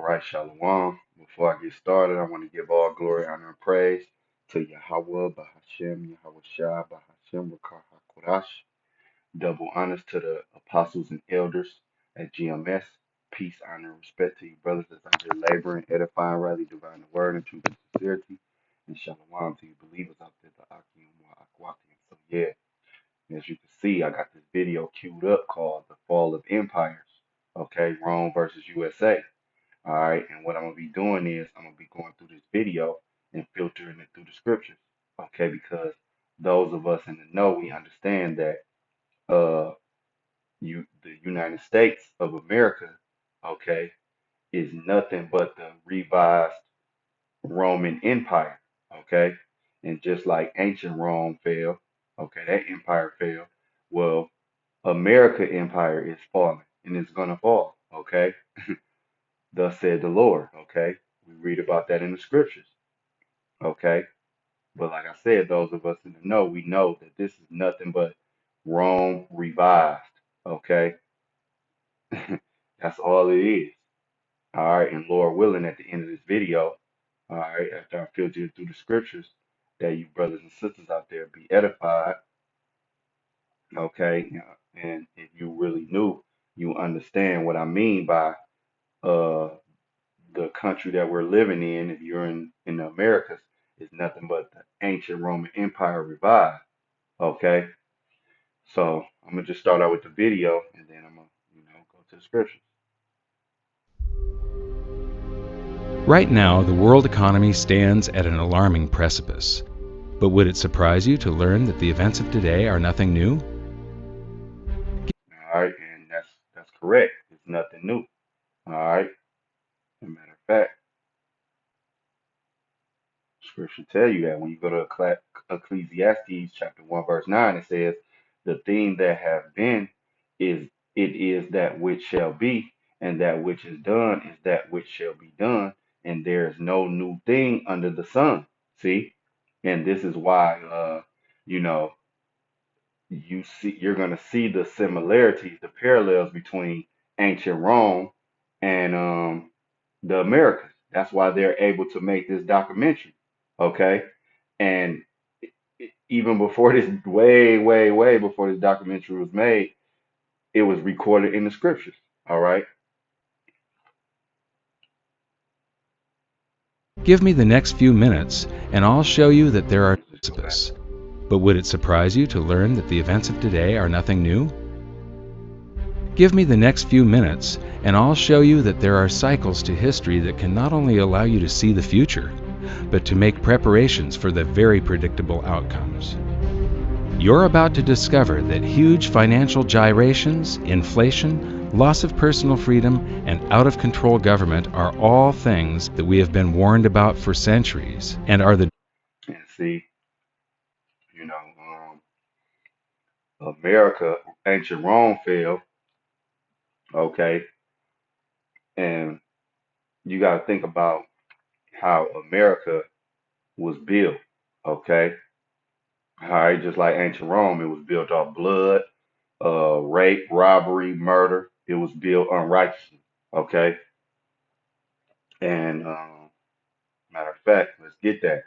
right, Shalom. Before I get started, I want to give all glory, honor, and praise to Yahweh, Bahashem, Yahweh Shai, Bahashem, Rakah HaKodash. Double honors to the apostles and elders at GMS. Peace, honor, and respect to you, brothers that's out there laboring, edifying, rightly dividing the word and truth and sincerity. And Shalom to you believers out there, the Akim wa Akwakim. So, yeah, as you can see, I got this video queued up called The Fall of Empires. Okay, Rome versus USA. All right, and what I'm gonna be doing is I'm gonna be going through this video and filtering it through the scriptures. Okay, because those of us in the know, we understand that the United States of America, okay, is nothing but the revised Roman Empire. Okay, and just like ancient Rome fell, okay, that empire fell. Well, America empire is falling and it's gonna fall. Okay, thus said the Lord. Okay, we read about that in the scriptures. Okay, but like I said, those of us in the know, we know that this is nothing but Rome revised. Okay, that's all it is. All right, and Lord willing, at the end of this video, all right, after I filter you through the scriptures, that you brothers and sisters out there be edified. Okay, and if you really knew, you understand what I mean by uh the country that we're living in, if you're in the Americas, is nothing but the ancient Roman Empire revived. Okay, so I'm gonna just start out with the video, and then I'm gonna, go to the scriptures. Right now, the world economy stands at an alarming precipice. But would it surprise you to learn that the events of today are nothing new? All right, and that's correct. It's nothing new. All right. As a matter of fact, scripture tell you that when you go to Ecclesiastes chapter 1 verse 9, it says, "The thing that have been is it is that which shall be, and that which is done is that which shall be done, and there is no new thing under the sun." See, and this is why you know you're gonna see the similarities, the parallels between ancient Rome and the Americas. That's why they're able to make this documentary. Okay. And even before this, way, way, way before this documentary was made, it was recorded in the scriptures. All right. Give me the next few minutes, and I'll show you that there are Let's just go back. precipices. But would it surprise you to learn that the events of today are nothing new? Give me the next few minutes, and I'll show you that there are cycles to history that can not only allow you to see the future, but to make preparations for the very predictable outcomes. You're about to discover that huge financial gyrations, inflation, loss of personal freedom, and out-of-control government are all things that we have been warned about for centuries and are the And see, America, ancient Rome fell. Okay. And you got to think about how America was built. Okay. All right. Just like ancient Rome, it was built off blood, rape, robbery, murder. It was built unrighteously. Okay. And matter of fact, let's get that.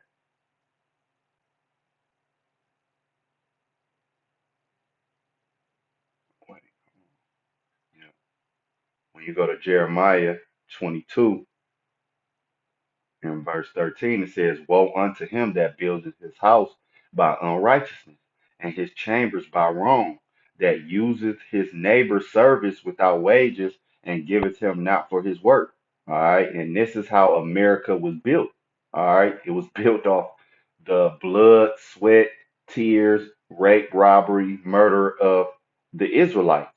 Wait, yeah. When you go to Jeremiah 22 in verse 13, it says, "Woe unto him that buildeth his house by unrighteousness, and his chambers by wrong, that useth his neighbor's service without wages, and giveth him not for his work." All right. And this is how America was built. All right. It was built off the blood, sweat, tears, rape, robbery, murder of the Israelites.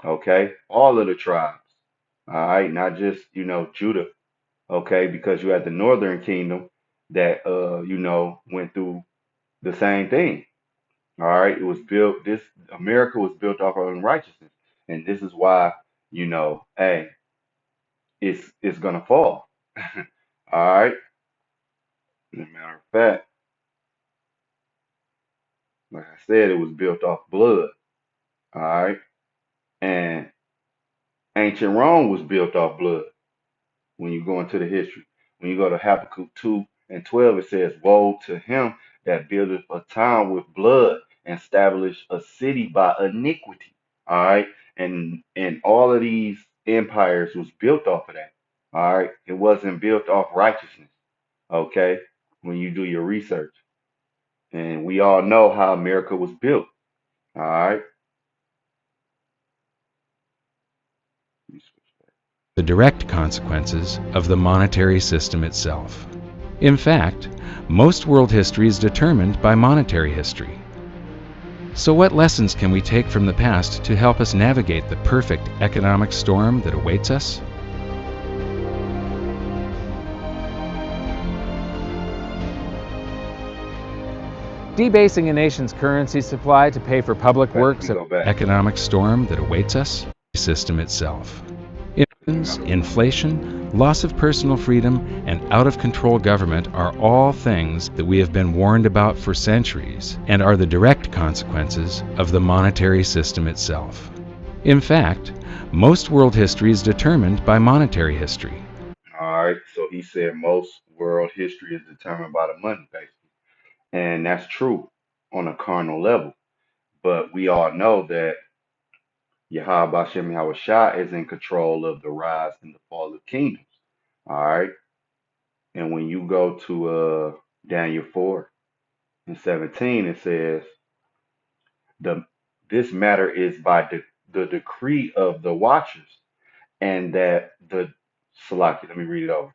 Okay. All of the tribes. All right. Not just, Judah. Okay. Because you had the northern kingdom that, went through the same thing. All right. America was built off of unrighteousness. And this is why, hey, it's going to fall. All right. As a matter of fact, like I said, it was built off blood. All right. And ancient Rome was built off blood. when you go into the history. When you go to Habakkuk 2 and 12, it says, woe to him that buildeth a town with blood and establish a city by iniquity. All right. And all of these empires was built off of that. All right. It wasn't built off righteousness. Okay. When you do your research. And we all know how America was built. All right. The direct consequences of the monetary system itself. In fact, most world history is determined by monetary history. So what lessons can we take from the past to help us navigate the perfect economic storm that awaits us? Debasing a nation's currency supply to pay for public works, economic storm that awaits us, the system itself. Inflation, loss of personal freedom, and out-of-control government are all things that we have been warned about for centuries and are the direct consequences of the monetary system itself. In fact, most world history is determined by monetary history. All right. So he said most world history is determined by the money, basically. And that's true on a carnal level. But we all know that Yahweh Bashem Yahushua is in control of the rise and the fall of kingdoms. All right. And when you go to Daniel 4 and 17, it says, the this matter is by the decree of the watchers, and that the Salaki, let me read it over.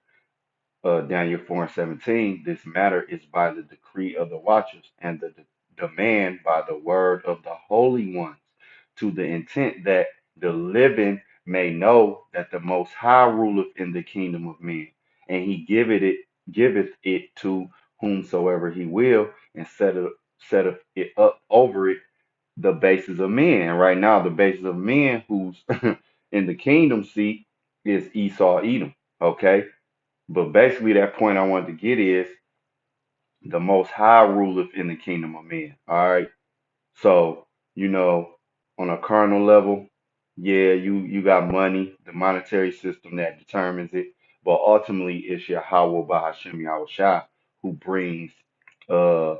Daniel 4 and 17, this matter is by the decree of the watchers and the demand by the word of the holy ones, to the intent that the living may know that the Most High ruleth in the kingdom of men, and he giveth it to whomsoever he will, and setteth it up over it the bases of men. And right now, the bases of men who's in the kingdom seat is Esau Edom. Okay, but basically, that point I wanted to get is the Most High ruleth in the kingdom of men. All right. So, on a carnal level, yeah, you got money, the monetary system that determines it. But ultimately, it's Yahweh Bahashem Yahushua who brings uh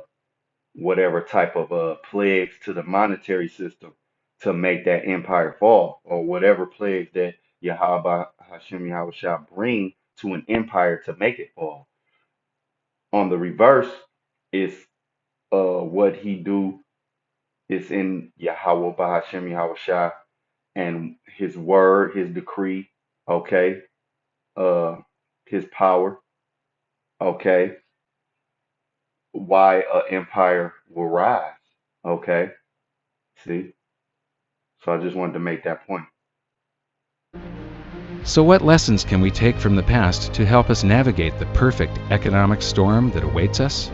whatever type of plagues to the monetary system to make that empire fall, or whatever plagues that Yahweh Hashem Yahushua bring to an empire to make it fall. On the reverse, is what he do is in Yahweh Bahashem Yahushua and his word, his decree, okay, uh, his power, okay, why an empire will rise, okay. See, so I just wanted to make that point. So what lessons can we take from the past to help us navigate the perfect economic storm that awaits us?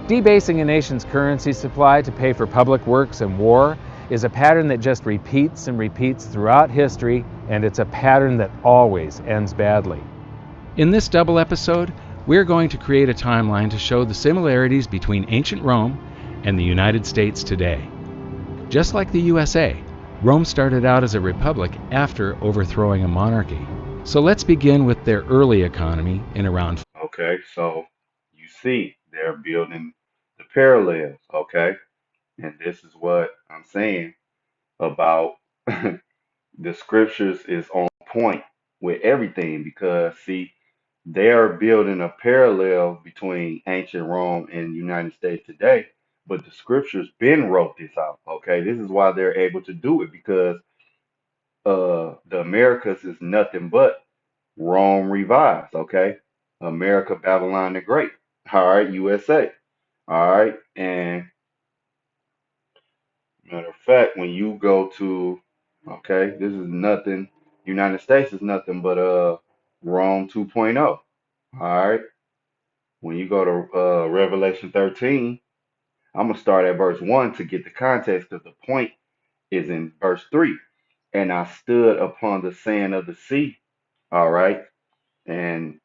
Debasing a nation's currency supply to pay for public works and war is a pattern that just repeats and repeats throughout history, and it's a pattern that always ends badly. In this double episode, we're going to create a timeline to show the similarities between ancient Rome and the United States today. Just like the USA, Rome started out as a republic after overthrowing a monarchy. So let's begin with their early economy in around. Okay, so you see, they're building the parallels, okay, and this is what I'm saying about the scriptures is on point with everything because see, they are building a parallel between ancient Rome and United States today, but the scriptures been wrote this out. Okay, this is why they're able to do it because the Americas is nothing but Rome revised. Okay, America, Babylon the Great. All right, USA. All right, and matter of fact, when you go to, okay, this is nothing. United States is nothing but Rome 2.0. All right. When you go to Revelation 13, I'm gonna start at verse 1 to get the context because the point is in verse 3. And I stood upon the sand of the sea. All right. And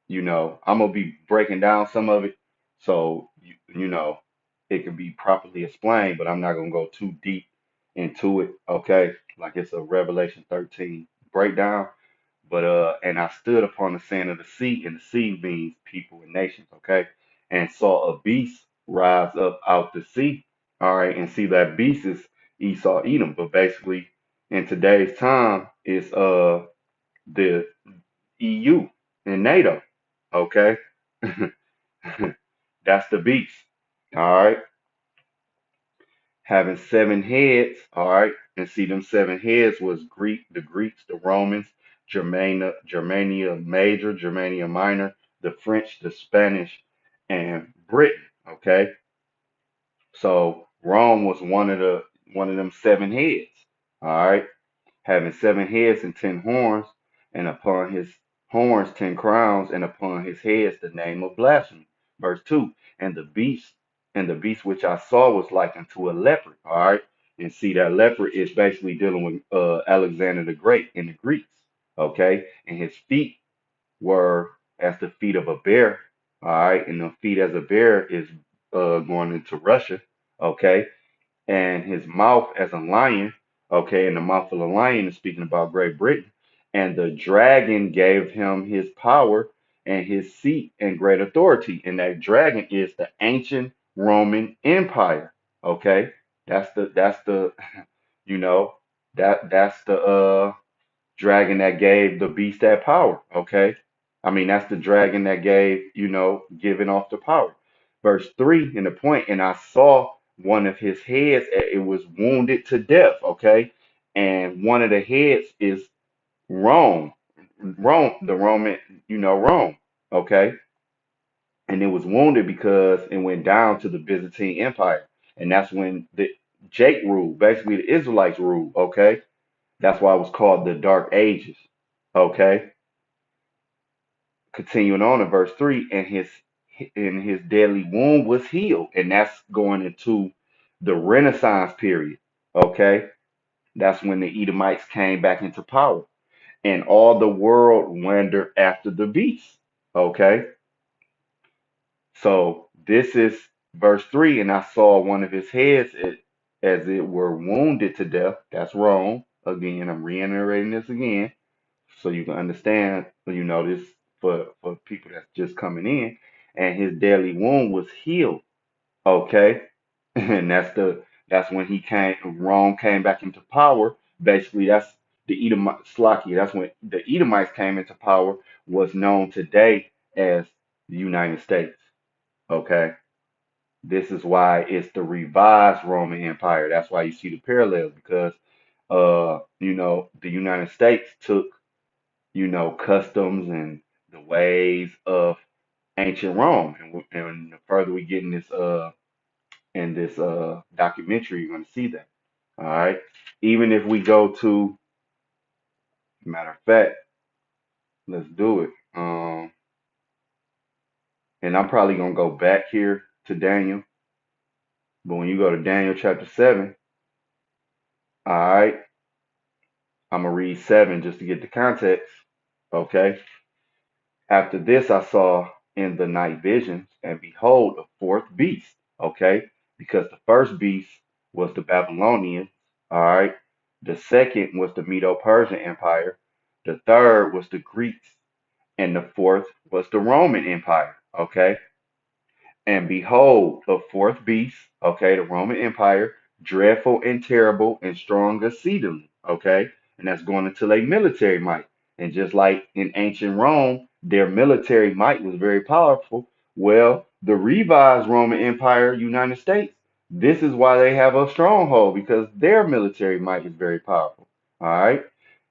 I'm gonna be breaking down some of it. So you know, it can be properly explained, but I'm not gonna go too deep into it. Okay, like it's a Revelation 13 breakdown. But and I stood upon the sand of the sea, and the sea means people and nations. Okay, and saw a beast rise up out the sea. All right, and see that beast is Esau Edom, but basically in today's time it's the EU and NATO. Okay, that's the beast. All right, having seven heads. All right, and see them seven heads was the Greeks, the Romans, Germania Major, Germania Minor, the French, the Spanish, and Britain. Okay, so Rome was one of them seven heads. All right, having seven heads and 10 horns, and upon his horns 10 crowns, and upon his heads the name of blasphemy. Verse 2. And the beast which I saw was like unto a leopard. All right. And see that leopard is basically dealing with Alexander the Great in the Greeks. Okay. And his feet were as the feet of a bear. All right. And the feet as a bear is going into Russia. Okay, and his mouth as a lion. Okay, and the mouth of the lion is speaking about Great Britain. And the dragon gave him his power and his seat and great authority. And that dragon is the ancient Roman Empire. Okay, that's the you know that's the dragon that gave the beast that power. Okay. I mean, that's the dragon that gave, giving off the power. Verse 3 in the point, and I saw one of his heads, it was wounded to death. Okay. And one of the heads is Rome, the Roman, Rome. Okay. And it was wounded because it went down to the Byzantine Empire. And that's when the Jake ruled, basically the Israelites ruled. Okay. That's why it was called the Dark Ages. Okay. Continuing on in verse 3, and his deadly wound was healed. And that's going into the Renaissance period. Okay. That's when the Edomites came back into power. And all the world wandered after the beast. Okay. So this is verse 3, and I saw one of his heads as it were wounded to death. That's wrong. Again, I'm reiterating this again so you can understand, this for people that's just coming in. And his deadly wound was healed. Okay, and that's when Rome came back into power. Basically, that's the Edomite Slakia. That's when the Edomites came into power. Was known today as the United States. Okay, this is why it's the revised Roman Empire. That's why you see the parallels because the United States took customs and the ways of ancient Rome. And the further we get in this documentary, you're going to see that. All right. Even if we go to, matter of fact, let's do it. And I'm probably going to go back here to Daniel. But when you go to Daniel chapter 7, all right, I'm going to read 7 just to get the context. Okay. After this, I saw in the night visions, and behold, a fourth beast. Okay, because the first beast was the Babylonian. All right, the second was the Medo-Persian Empire. The third was the Greeks, and the fourth was the Roman Empire. Okay, and behold, a fourth beast, okay, the Roman Empire, dreadful and terrible and strong exceedingly, okay, and that's going into their military might. And just like in ancient Rome, their military might was very powerful. Well, the revised Roman Empire, United States, this is why they have a stronghold because their military might is very powerful. All right,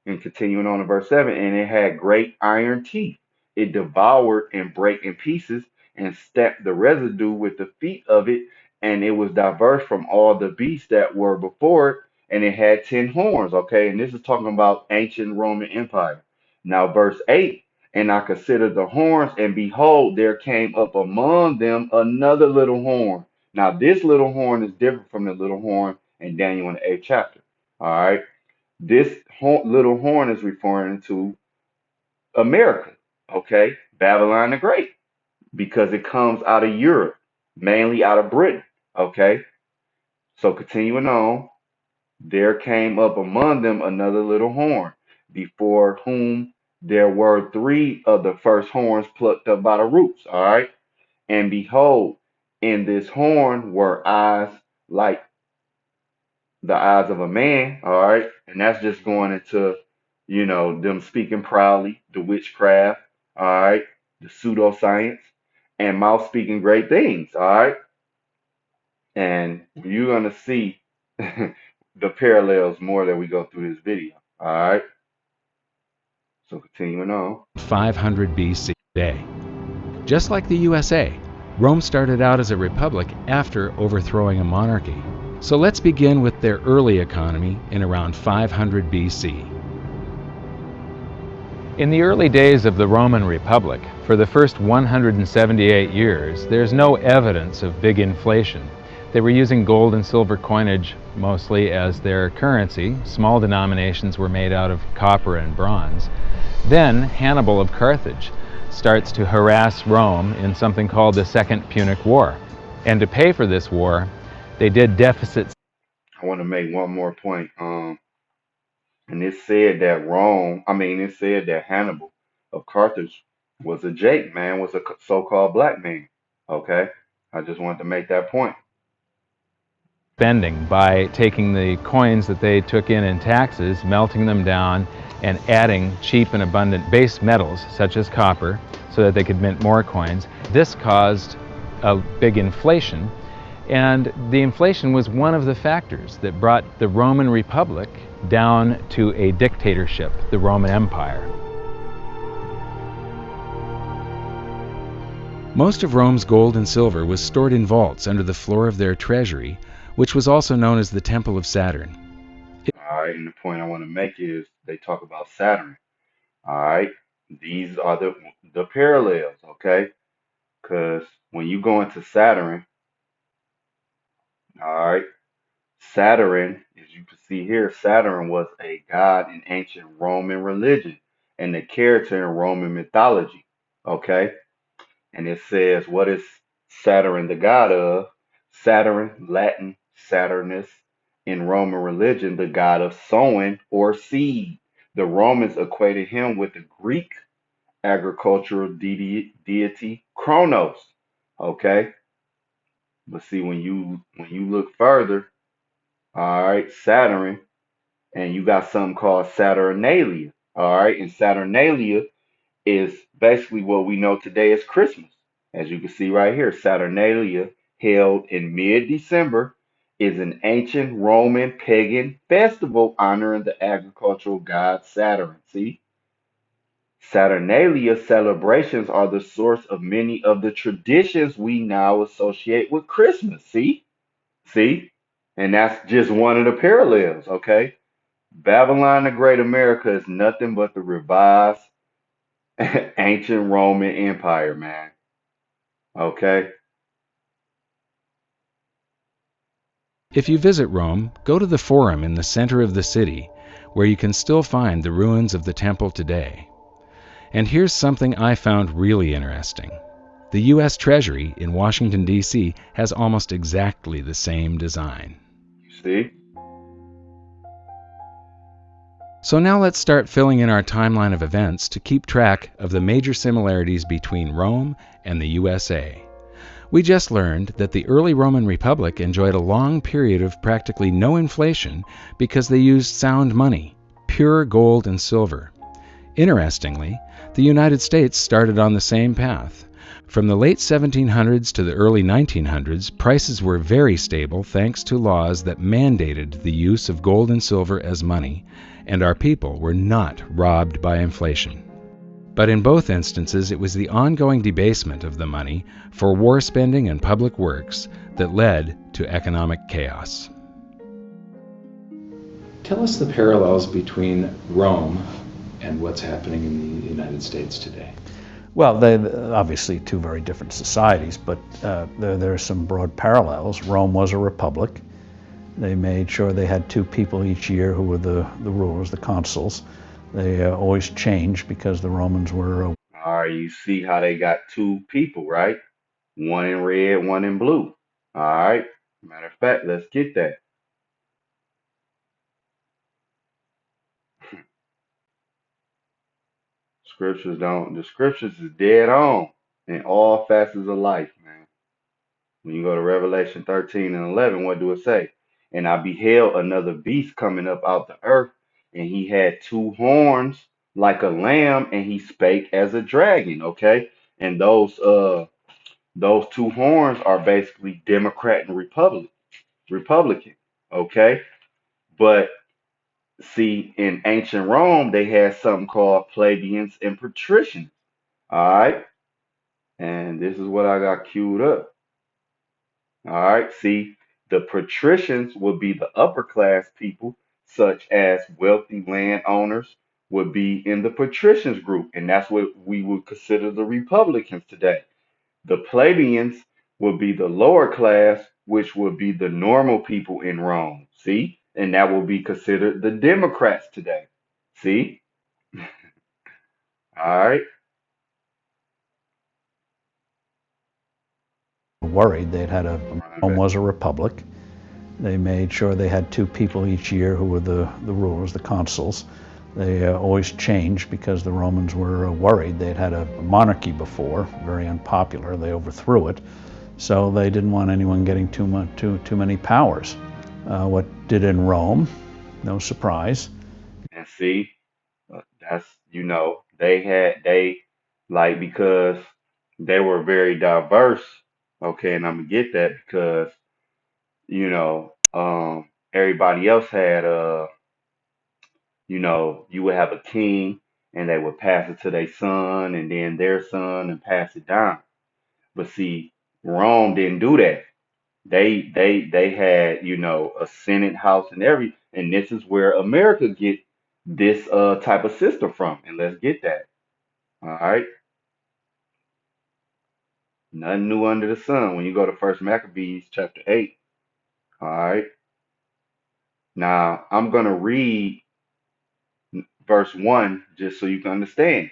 and continuing on to verse 7, and it had great iron teeth. It devoured and brake in pieces and stamped the residue with the feet of it, and it was diverse from all the beasts that were before it, and it had 10 horns. Okay, and this is talking about ancient Roman Empire. Now, verse 8, and I considered the horns, and behold, there came up among them another little horn. Now, this little horn is different from the little horn in Daniel in the 8th chapter. All right, this little horn is referring to America. Okay, Babylon the Great because it comes out of Europe, mainly out of Britain. Okay, so continuing on, there came up among them another little horn, before whom there were three of the first horns plucked up by the roots. All right, and behold, in this horn were eyes like the eyes of a man. All right, and that's just going into, them speaking proudly, the witchcraft. All right, the pseudoscience, and mouth speaking great things. All right, and you're gonna see the parallels more that we go through this video. All right, so continuing on. 500 BC today. Just like the USA, Rome started out as a republic after overthrowing a monarchy. So let's begin with their early economy in around 500 BC. In the early days of the Roman Republic, for the first 178 years, there's no evidence of big inflation. They were using gold and silver coinage mostly as their currency. Small denominations were made out of copper and bronze. Then Hannibal of Carthage starts to harass Rome in something called the Second Punic War. And to pay for this war, they did deficits. I want to make one more point. And it said that it said that Hannibal of Carthage was a Jake man, was a so-called black man. Okay, I just wanted to make that point. Spending by taking the coins that they took in taxes, melting them down, and adding cheap and abundant base metals such as copper so that they could mint more coins. This caused a big inflation, and the inflation was one of the factors that brought the Roman Republic down to a dictatorship, the Roman Empire. Most of Rome's gold and silver was stored in vaults under the floor of their treasury, which was also known as the Temple of Saturn. All right, and the point I want to make is they talk about Saturn. All right, these are the parallels. Okay, because when you go into Saturn, all right, Saturn, as you can see here, Saturn was a god in ancient Roman religion and a character in Roman mythology. Okay, and it says, what is Saturn the god of? Saturn, Latin Saturnus, in Roman religion, the god of sowing or seed. The Romans equated him with the Greek agricultural deity Kronos. Okay, but see, when you look further, all right, Saturn, and you got something called Saturnalia. All right, and Saturnalia is basically what we know today as Christmas. As you can see right here, Saturnalia, held in mid-December, is an ancient Roman pagan festival honoring the agricultural god Saturn. See? Saturnalia celebrations are the source of many of the traditions we now associate with Christmas. See? See? And that's just one of the parallels, okay? Babylon the Great America is nothing but the revised ancient Roman Empire, man. Okay? If you visit Rome, go to the Forum in the center of the city, where you can still find the ruins of the temple today. And here's something I found really interesting. The U.S. Treasury in Washington, D.C. has almost exactly the same design. You see? So now let's start filling in our timeline of events to keep track of the major similarities between Rome and the USA. We just learned that the early Roman Republic enjoyed a long period of practically no inflation because they used sound money, pure gold and silver. Interestingly, the United States started on the same path. From the late 1700s to the early 1900s, prices were very stable thanks to laws that mandated the use of gold and silver as money, and our people were not robbed by inflation. But in both instances, it was the ongoing debasement of the money for war spending and public works that led to economic chaos. Tell us the parallels between Rome and what's happening in the United States today. Well, they're obviously two very different societies, but there are some broad parallels. Rome was a republic. They made sure they had two people each year who were the rulers, the consuls. They always changed because the Romans were... All right, you see how they got two people, right? One in red, one in blue. All right. Matter of fact, let's get that. The scriptures is dead on in all facets of life, man. When you go to Revelation 13 and 11, what do it say? And I beheld another beast coming up out the earth, and he had two horns like a lamb, and he spake as a dragon. Okay, and those two horns are basically Democrat and Republican. Okay, but see, in ancient Rome, they had something called plebeians and patricians. All right, and this is what I got queued up. All right. See, the patricians would be the upper class people, such as wealthy landowners would be in the patricians group, and that's what we would consider the Republicans today. The plebeians would be the lower class, which would be the normal people in Rome. See, and that will be considered the Democrats today. See, all right. Worried they'd had Run Rome back. was a republic. They made sure they had two people each year who were the rulers, the consuls. They always changed because the Romans were worried. They'd had a monarchy before, very unpopular. They overthrew it, so they didn't want anyone getting too many powers. What did in Rome? No surprise. And see, that's they like because they were very diverse. Okay, and I'm gonna get that because everybody else had you would have a king and they would pass it to their son and then their son and pass it down. But see, Rome didn't do that. They had a Senate house and and this is where America get this type of system from. And let's get that. All right. Nothing new under the sun. When you go to First Maccabees chapter 8, all right. Now I'm gonna read verse 1 just so you can understand.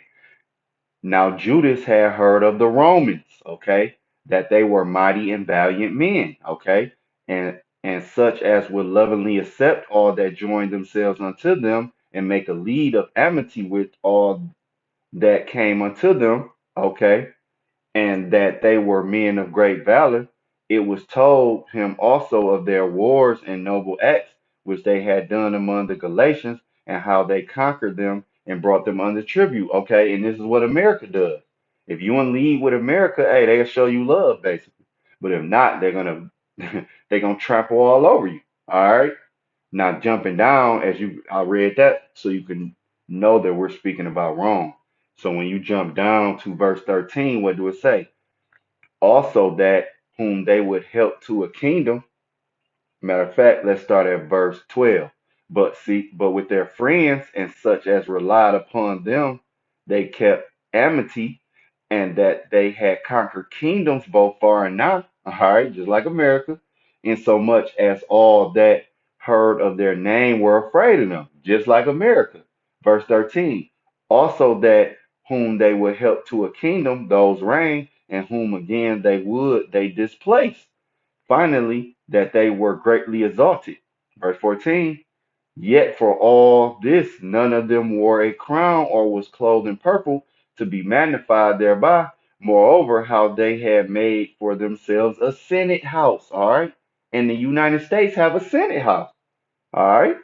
Now Judas had heard of the Romans, okay, that they were mighty and valiant men, okay, and such as would lovingly accept all that joined themselves unto them, and make a league of amity with all that came unto them, okay, and that they were men of great valor. It was told him also of their wars and noble acts which they had done among the Galatians, and how they conquered them and brought them under tribute. Okay, and this is what America does. If you want to lead with America, hey, they'll show you love basically. But if not, they're gonna they're gonna trample all over you. All right. Now jumping down, I read that so you can know that we're speaking about Rome. So when you jump down to verse 13, what do it say? Also that whom they would help to a kingdom. Matter of fact, let's start at verse 12. But with their friends and such as relied upon them, they kept amity, and that they had conquered kingdoms both far and nigh, all right, just like America, insomuch as all that heard of their name were afraid of them, just like America. Verse 13. Also that whom they would help to a kingdom, those reign, and whom again they displace. Finally, that they were greatly exalted. Verse 14. Yet for all this, none of them wore a crown or was clothed in purple to be magnified thereby. Moreover, how they had made for themselves a Senate house. All right. And the United States have a Senate house. All right.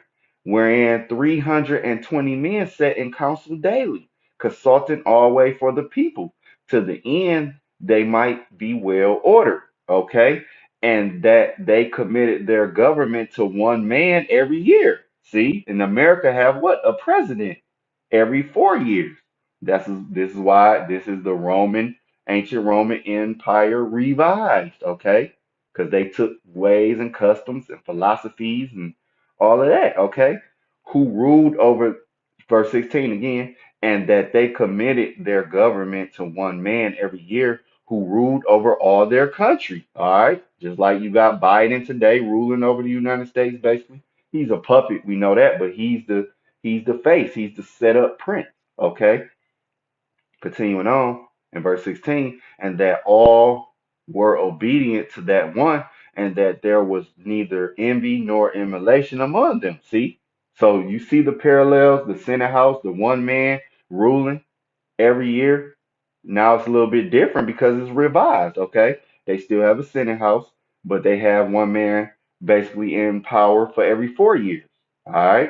Wherein 320 men sat in council daily, consulting always for the people, to the end they might be well ordered. Okay. And that they committed their government to one man every year. See, in America have what? A president every 4 years. This is why this is the ancient Roman Empire revived, okay? Because they took ways and customs and philosophies and all of that, okay? Who ruled over, verse 16 again, and that they committed their government to one man every year who ruled over all their country, all right? Just like you got Biden today ruling over the United States, basically. He's a puppet, we know that, but he's the face, he's the set up prince, okay? Continuing on in verse 16, and that all were obedient to that one, and that there was neither envy nor emulation among them. See? So you see the parallels, the Senate House, the one man ruling every year. Now it's a little bit different because it's revised, okay? They still have a Senate House, but they have one man basically in power for every 4 years. All right?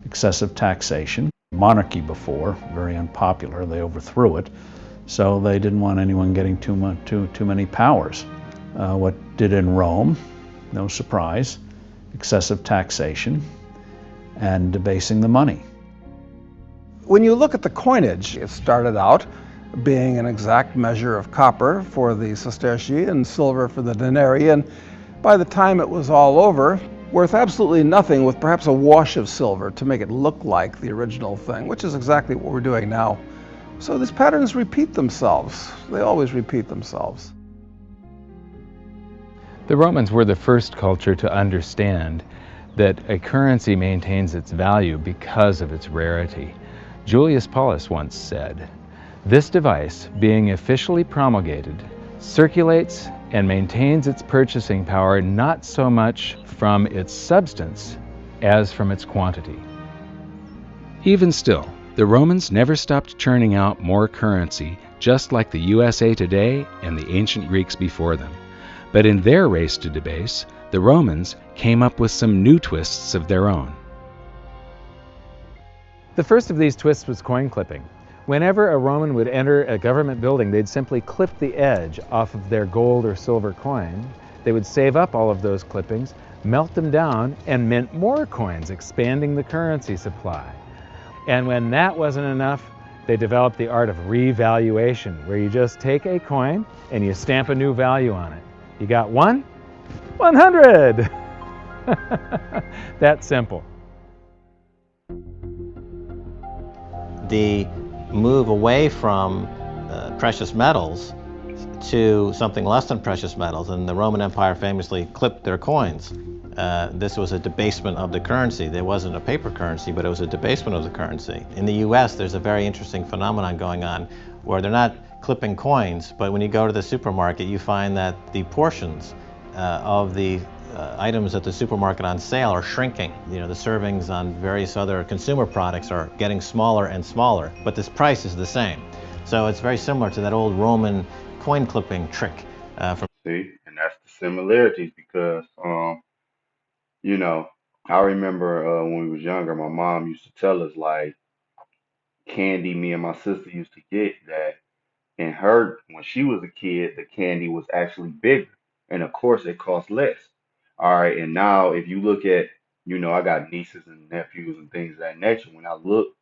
Excessive taxation. Monarchy before, very unpopular. They overthrew it, so they didn't want anyone getting too many powers. What did in Rome? No surprise. Excessive taxation and debasing the money. When you look at the coinage, it started out being an exact measure of copper for the sestertii and silver for the denarii, and by the time it was all over, worth absolutely nothing with perhaps a wash of silver to make it look like the original thing, which is exactly what we're doing now. So these patterns repeat themselves. They always repeat themselves. The Romans were the first culture to understand that a currency maintains its value because of its rarity. Julius Paulus once said, "This device, being officially promulgated, circulates and maintains its purchasing power not so much from its substance as from its quantity." Even still, the Romans never stopped churning out more currency, just like the USA today and the ancient Greeks before them. But in their race to debase, the Romans came up with some new twists of their own. The first of these twists was coin clipping. Whenever a Roman would enter a government building, they'd simply clip the edge off of their gold or silver coin. They would save up all of those clippings, melt them down, and mint more coins, expanding the currency supply. And when that wasn't enough, they developed the art of revaluation, where you just take a coin and you stamp a new value on it. You got 100! That simple. The move away from precious metals to something less than precious metals, and the Roman Empire famously clipped their coins. This was a debasement of the currency. There wasn't a paper currency, but it was a debasement of the currency. In the US, there's a very interesting phenomenon going on where they're not clipping coins, but when you go to the supermarket, you find that the portions of the items at the supermarket on sale are shrinking. You know, the servings on various other consumer products are getting smaller and smaller, but this price is the same. So it's very similar to that old Roman coin clipping trick. See, and that's the similarities because, you know, I remember when we was younger, my mom used to tell us like candy me and my sister used to get that in her when she was a kid, the candy was actually bigger, and of course it cost less. All right, and now if you look at, I got nieces and nephews and things of that nature. When I look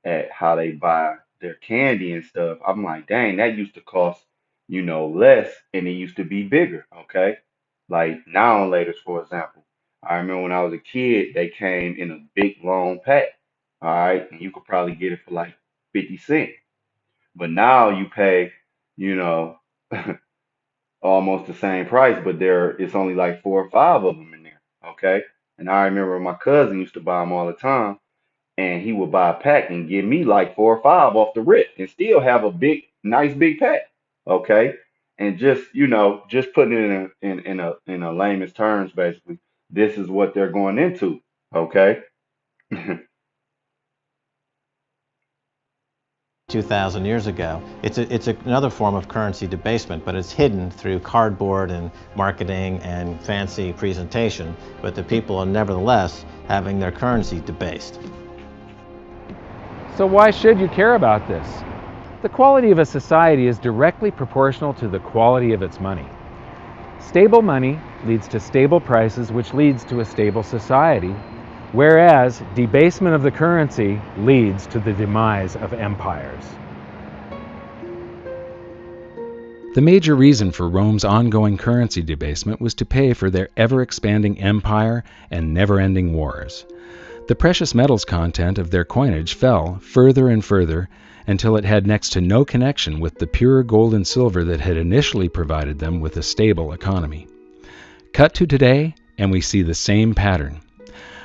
at how they buy their candy and stuff, I'm like, dang, that used to cost, less and it used to be bigger. Okay. Like now on laters, for example, I remember when I was a kid, they came in a big long pack. All right. And you could probably get it for like 50 cents. But now you pay, you know, almost the same price, but it's only like four or five of them in there. Okay. And I remember my cousin used to buy them all the time, and he would buy a pack and give me like four or five off the rip and still have a nice big pack. Okay. And just putting it in a layman's terms, basically, this is what they're going into. Okay. 2,000 years ago. It's another form of currency debasement, but it's hidden through cardboard and marketing and fancy presentation, but the people are nevertheless having their currency debased. So why should you care about this? The quality of a society is directly proportional to the quality of its money. Stable money leads to stable prices, which leads to a stable society, whereas debasement of the currency leads to the demise of empires. The major reason for Rome's ongoing currency debasement was to pay for their ever-expanding empire and never-ending wars. The precious metals content of their coinage fell further and further until it had next to no connection with the pure gold and silver that had initially provided them with a stable economy. Cut to today, and we see the same pattern.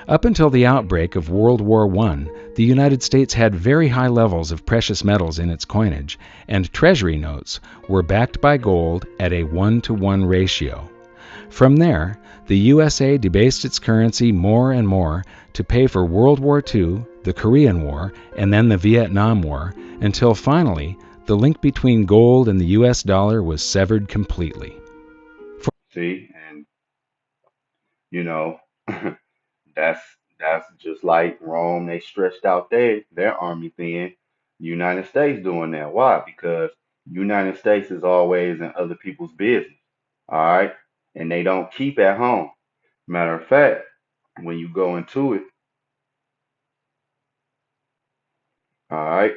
Up until the outbreak of World War I, the United States had very high levels of precious metals in its coinage, and treasury notes were backed by gold at a 1-to-1 ratio. From there, the USA debased its currency more and more to pay for World War II, the Korean War, and then the Vietnam War, until finally the link between gold and the US dollar was severed completely. See, and you know, that's just like Rome. They stretched out their army thin. United States doing that. Why? Because United States is always in other people's business. All right, and they don't keep at home. Matter of fact, when you go into it, all right,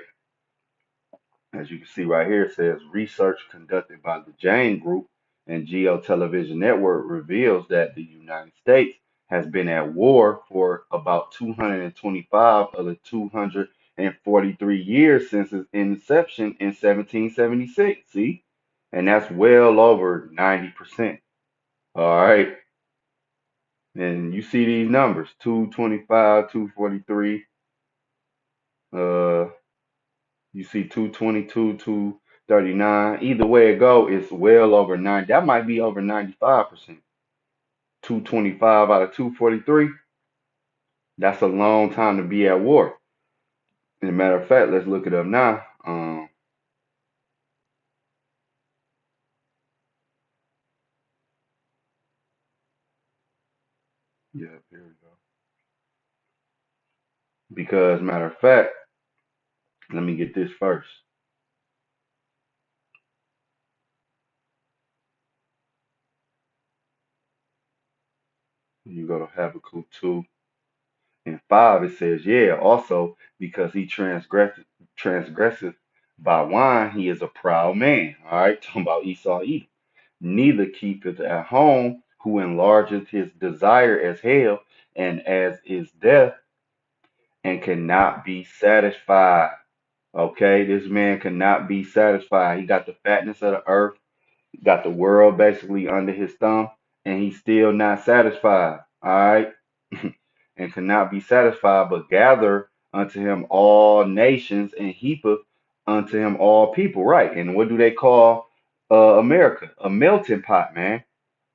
as you can see right here, it says research conducted by the Jane Group and Geo Television Network reveals that the United States has been at war for about 225 of the 243 years since its inception in 1776. See? And that's well over 90%. All right. And you see these numbers 225, 243. You see 222, 239. Either way it go, it's well over 90. That might be over 95%. 225 out of 243. That's a long time to be at war. As a matter of fact, let's look it up now. Yeah, here we go. Because matter of fact, let me get this first. You go to Habakkuk 2 and 5. It says, yeah, also because he transgresseth by wine, he is a proud man. All right, talking about Esau Edom. Neither keepeth at home, who enlargeth his desire as hell, and as is death, and cannot be satisfied. Okay, this man cannot be satisfied. He got the fatness of the earth, got the world basically under his thumb, and he's still not satisfied. All right, and cannot be satisfied, but gather unto him all nations and heapeth unto him all people. Right, and what do they call America? A melting pot, man.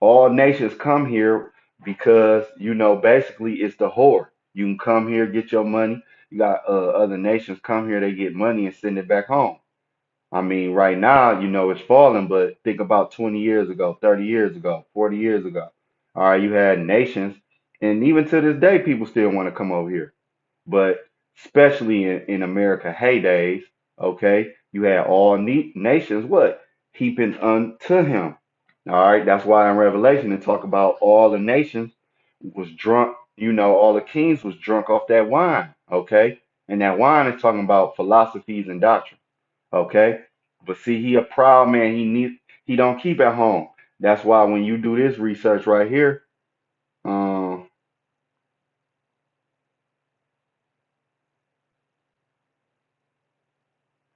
All nations come here because basically it's the whore. You can come here, get your money. You got other nations come here, they get money and send it back home. I mean, right now, it's falling, but think about 20 years ago, 30 years ago, 40 years ago. All right, you had nations, and even to this day, people still want to come over here. But especially in America heydays, okay, you had all nations what? Heaping unto him. All right, that's why in Revelation they talk about all the nations was drunk, all the kings was drunk off that wine, okay? And that wine is talking about philosophies and doctrine, okay? But see, he a proud man, he don't keep at home. That's why when you do this research right here, um,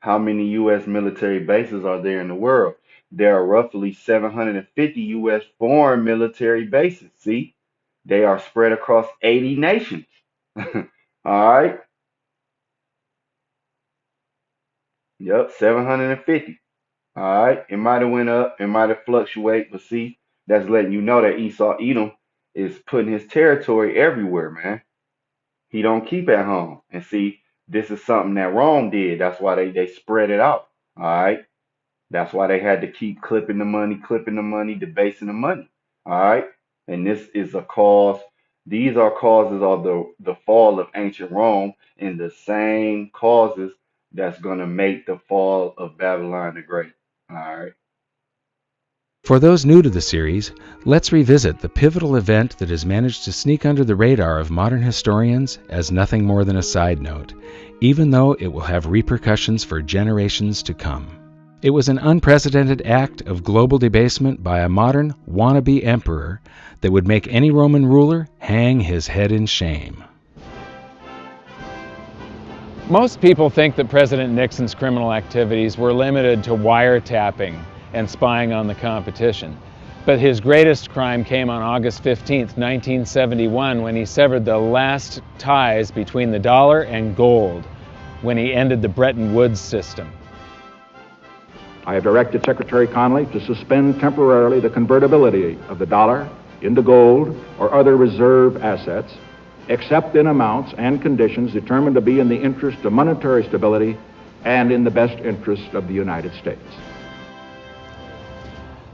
how many U.S. military bases are there in the world? There are roughly 750 U.S. foreign military bases. See, they are spread across 80 nations. All right. Yep, 750. All right. It might have went up, it might have fluctuated, but see, that's letting you know that Esau Edom is putting his territory everywhere, man. He don't keep at home. And see, this is something that Rome did. That's why they spread it out. All right. That's why they had to keep clipping the money, debasing the money. All right. And this is a cause. These are causes of the fall of ancient Rome and the same causes that's going to make the fall of Babylon the Great. All right. For those new to the series, let's revisit the pivotal event that has managed to sneak under the radar of modern historians as nothing more than a side note, even though it will have repercussions for generations to come. It was an unprecedented act of global debasement by a modern wannabe emperor that would make any Roman ruler hang his head in shame. Most people think that President Nixon's criminal activities were limited to wiretapping and spying on the competition. But his greatest crime came on August 15th, 1971, when he severed the last ties between the dollar and gold, when he ended the Bretton Woods system. I have directed Secretary Connally to suspend temporarily the convertibility of the dollar into gold or other reserve assets, except in amounts and conditions determined to be in the interest of monetary stability and in the best interest of the United States.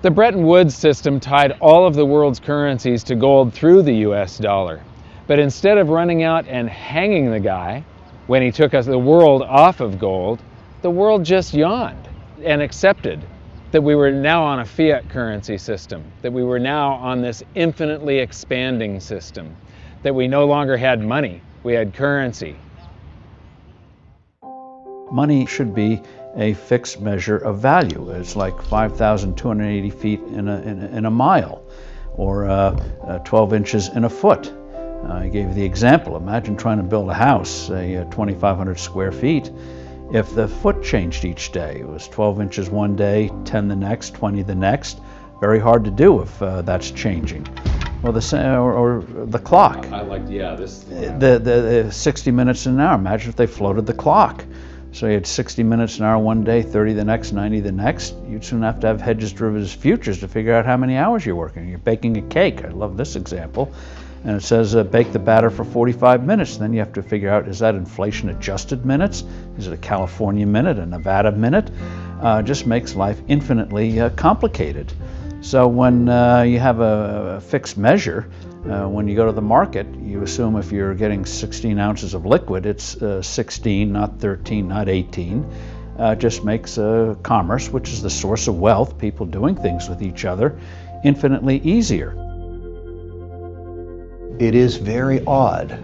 The Bretton Woods system tied all of the world's currencies to gold through the US dollar. But instead of running out and hanging the guy when he took the world off of gold, the world just yawned and accepted that we were now on a fiat currency system, that we were now on this infinitely expanding system, that we no longer had money, we had currency. Money should be a fixed measure of value. It's like 5,280 feet in a mile, or 12 inches in a foot. I gave you the example. Imagine trying to build a house, say 2,500 square feet. If the foot changed each day, it was 12 inches one day, 10 the next, 20 the next. Very hard to do if that's changing. Or the clock. I liked, this. The 60 minutes an hour. Imagine if they floated the clock. So you had 60 minutes an hour one day, 30 the next, 90 the next. You'd soon have to have hedges, derivatives, futures to figure out how many hours you're working. You're baking a cake. I love this example. And it says bake the batter for 45 minutes. And then you have to figure out, is that inflation adjusted minutes? Is it a California minute, a Nevada minute? Just makes life infinitely complicated. So when you have a fixed measure, when you go to the market, you assume if you're getting 16 ounces of liquid, it's 16, not 13, not 18. Just makes commerce, which is the source of wealth, people doing things with each other, infinitely easier. It is very odd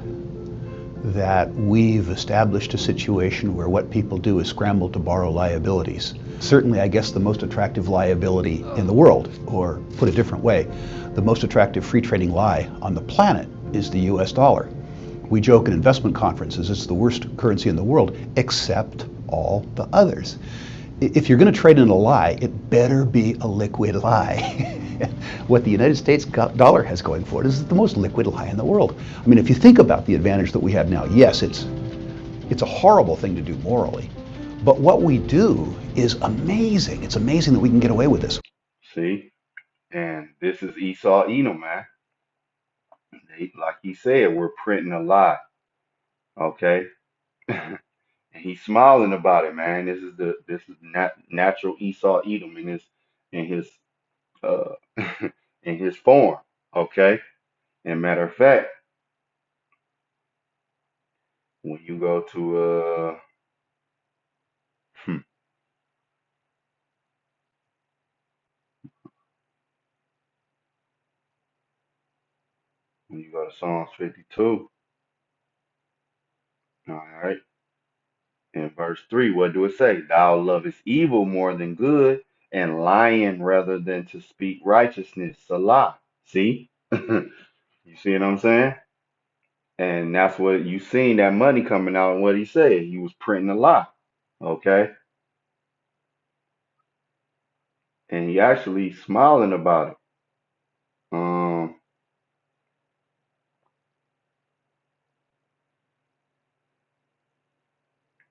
that we've established a situation where what people do is scramble to borrow liabilities. Certainly, I guess the most attractive liability in the world, or put a different way, the most attractive free trading lie on the planet is the US dollar. We joke in investment conferences it's the worst currency in the world, except all the others. If you're going to trade in a lie, it better be a liquid lie. What the United States dollar has going for it is the most liquid lie in the world. I mean, if you think about the advantage that we have now, yes, it's a horrible thing to do morally, but what we do is amazing. It's amazing that we can get away with this. See? And this is Esau Edom, man. Like he said, we're printing a lie. Okay? And he's smiling about it, man. This is natural Esau Edom in his uh in his form. Okay? And matter of fact, when you go to when you go to Psalms 52, all right, in verse 3, what do it say? Thou lovest evil more than good, and lying rather than to speak righteousness. Salah. See? You see what I'm saying? And that's what you seen that money coming out and what he said. He was printing a lie. Okay? And he actually smiling about it.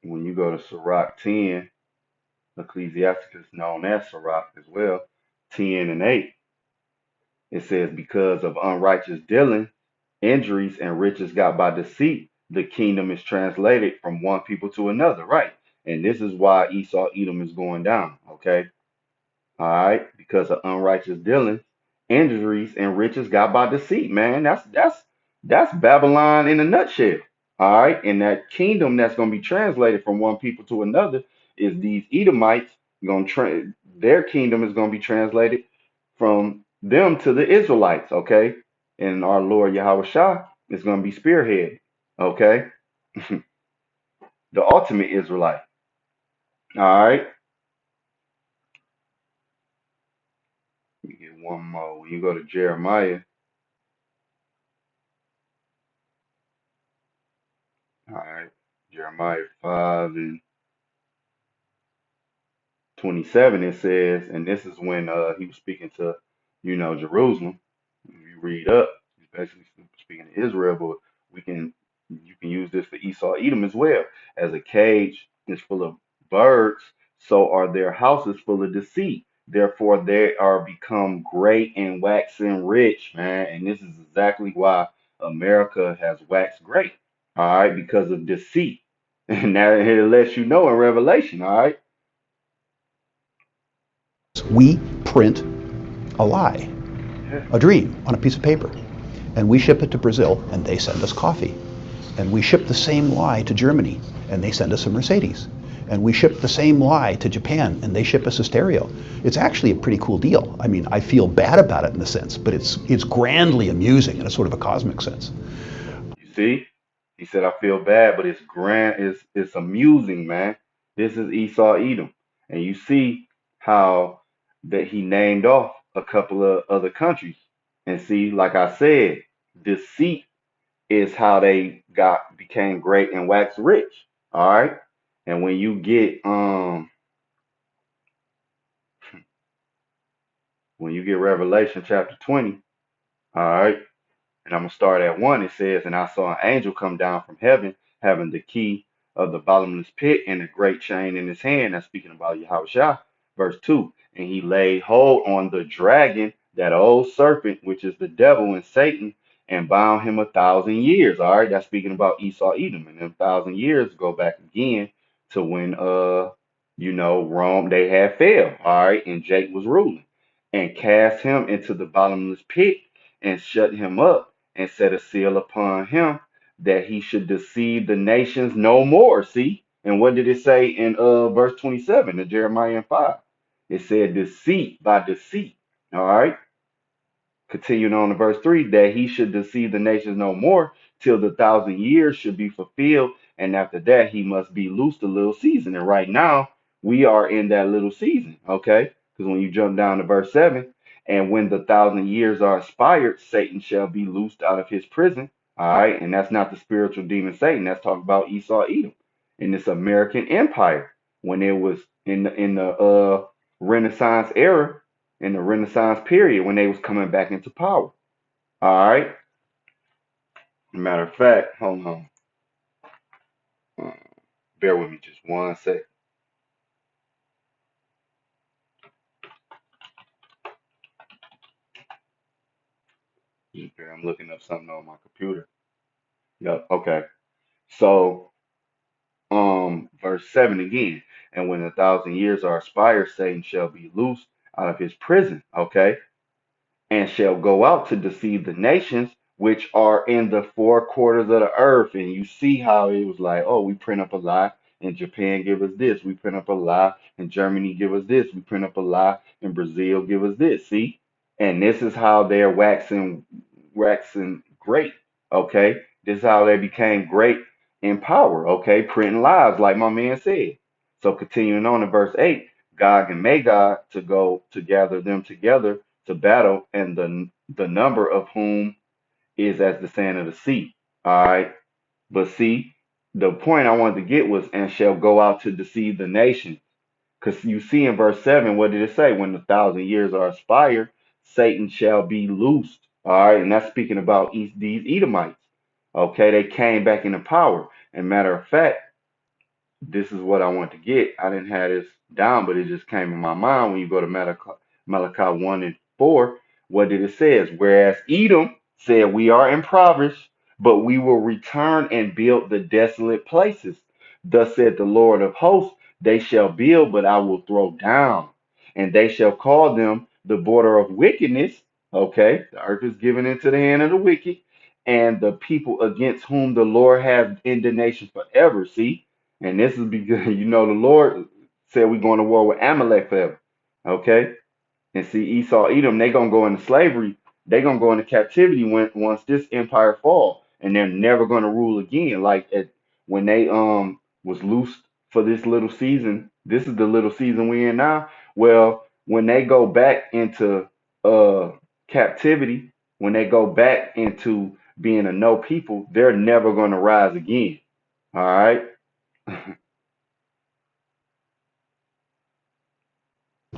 When you go to Sirach 10, Ecclesiasticus known as Sirach as well, 10 and 8, it says, because of unrighteous dealing, injuries, and riches got by deceit, the kingdom is translated from one people to another, right? And this is why Esau Edom is going down, okay? All right, because of unrighteous dealing, injuries, and riches got by deceit, man. That's Babylon in a nutshell. All right, and that kingdom that's going to be translated from one people to another is these Edomites going to their kingdom is going to be translated from them to the Israelites, okay? And our Lord Yahweh Shah is going to be spearhead, okay? The ultimate Israelite. All right. Let me get one more. When you go to Jeremiah, all right, Jeremiah 5 and 27, it says, and this is when he was speaking to Jerusalem. If you read up, he's basically speaking of Israel, but you can use this for Esau, Edom as well. As a cage is full of birds, so are their houses full of deceit. Therefore, they are become great and waxing rich, man. And this is exactly why America has waxed great, all right, because of deceit. And that it lets you know in Revelation, all right. We print a lie, Yeah. a dream on a piece of paper, and we ship it to Brazil, and they send us coffee. And we ship the same lie to Germany, and they send us a Mercedes. And we ship the same lie to Japan, and they ship us a stereo. It's actually a pretty cool deal. I mean, I feel bad about it in a sense, but it's grandly amusing in a sort of a cosmic sense. You see, he said, I feel bad, but it's grand, it's amusing, man. This is Esau Edom. And you see how that he named off a couple of other countries. And see, like I said, deceit is how they became great and waxed rich. All right. And when you get Revelation chapter 20, all right. And I'm gonna start at 1. It says, and I saw an angel come down from heaven, having the key of the bottomless pit and a great chain in his hand. That's speaking about Yahushua. Verse 2. And he laid hold on the dragon, that old serpent, which is the devil and Satan, and bound him 1,000 years. All right, that's speaking about Esau Edom. And them 1,000 years go back again to when Rome they had fell. All right, and Jake was ruling. And cast him into the bottomless pit and shut him up and set a seal upon him that he should deceive the nations no more. See? And what did it say in verse 27 of Jeremiah and 5? It said deceit by deceit. All right. Continuing on to verse 3, that he should deceive the nations no more till the 1,000 years should be fulfilled. And after that, he must be loosed a little season. And right now, we are in that little season. Okay. Because when you jump down to verse 7, and when the 1,000 years are expired, Satan shall be loosed out of his prison. All right. And that's not the spiritual demon Satan. That's talking about Esau Edom in this American empire when it was in the Renaissance era, in the Renaissance period when they was coming back into power. All right. Matter of fact, hold on. Uh, Bear with me just 1 sec. I'm looking up something on my computer. Yep. Okay. So, verse 7 again. And when 1,000 years are expired, Satan shall be loosed out of his prison. Okay. And shall go out to deceive the nations which are in the 4 quarters of the earth. And you see how it was like, oh, we print up a lie, and Japan give us this. We print up a lie, and Germany give us this. We print up a lie, and Brazil give us this. See? And this is how they're waxing great. Okay? This is how they became great in power. Okay? Printing lies, like my man said. So continuing on to verse 8, Gog and Magog to go to gather them together to battle, and the number of whom is as the sand of the sea. All right. But see, the point I wanted to get was, and shall go out to deceive the nations. Because you see in verse 7, what did it say? When the 1,000 years are expired, Satan shall be loosed. All right. And that's speaking about these Edomites. Okay. They came back into power. And matter of fact, this is what I want to get. I didn't have this down, but it just came in my mind when you go to Malachi 1 and 4. What did it say? Whereas Edom said, we are impoverished, but we will return and build the desolate places. Thus said the Lord of hosts, they shall build, but I will throw down, and they shall call them the border of wickedness. Okay, the earth is given into the hand of the wicked, and the people against whom the Lord has indignation forever. See? And this is because the Lord said we're going to war with Amalek forever. Okay? And see, Esau, Edom, they gonna go into slavery. They gonna go into captivity once this empire fall, and they're never gonna rule again. When they was loosed for this little season. This is the little season we're in now. Well, when they go back into uh captivity, when they go back into being a no people, they're never gonna rise again. All right.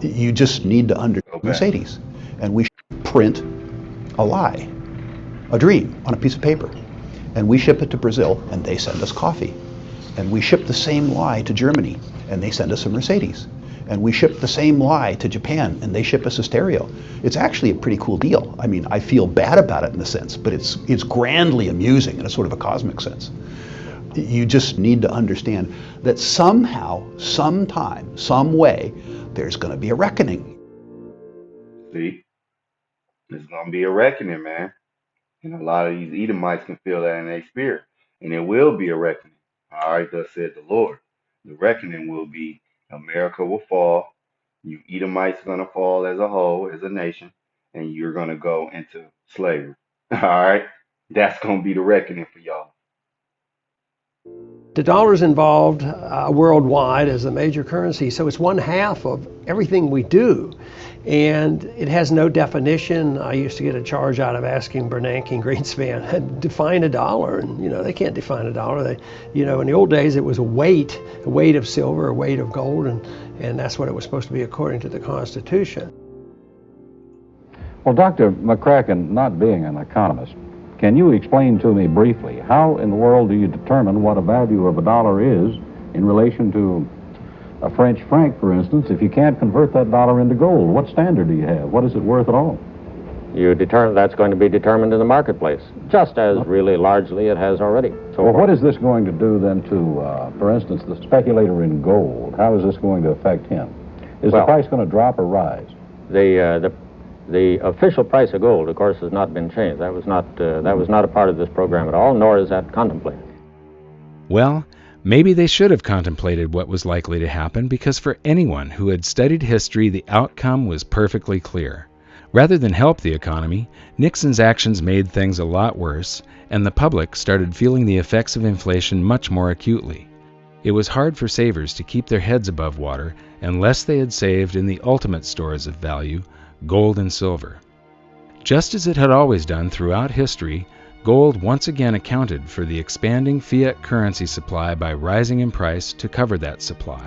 You just need to understand Go back. Mercedes, and we print a lie, a dream on a piece of paper, and we ship it to Brazil, and they send us coffee. And we ship the same lie to Germany, and they send us a Mercedes. And we ship the same lie to Japan, and they ship us a stereo. It's actually a pretty cool deal. I mean, I feel bad about it in a sense, but it's grandly amusing in a sort of a cosmic sense. You just need to understand that somehow, sometime, some way, there's going to be a reckoning. See, there's gonna be a reckoning, man. And a lot of these Edomites can feel that in their spirit. And there will be a reckoning. All right, thus said the Lord. The reckoning will be America will fall. You Edomites are gonna fall as a whole, as a nation, and you're gonna go into slavery. All right, that's gonna be the reckoning for y'all. The dollar's involved worldwide as a major currency, so it's 1/2 of everything we do. And it has no definition. I used to get a charge out of asking Bernanke and Greenspan, define a dollar, and they can't define a dollar. They, in the old days it was a weight of silver, a weight of gold, and that's what it was supposed to be according to the Constitution. Well, Dr. McCracken, not being an economist, can you explain to me briefly how in the world do you determine what a value of a dollar is in relation to a French franc, for instance, if you can't convert that dollar into gold? What standard do you have? What is it worth at all? You determine that's going to be determined in the marketplace, just as really largely it has already. So well, what is this going to do then to, for instance, the speculator in gold? How is this going to affect him? Is the price going to drop or rise? The official price of gold, of course, has not been changed. That was not a part of this program at all, nor is that contemplated. Well, maybe they should have contemplated what was likely to happen, because for anyone who had studied history, the outcome was perfectly clear. Rather than help the economy, Nixon's actions made things a lot worse, and the public started feeling the effects of inflation much more acutely. It was hard for savers to keep their heads above water unless they had saved in the ultimate stores of value, gold and silver. Just as it had always done throughout history, gold once again accounted for the expanding fiat currency supply by rising in price to cover that supply.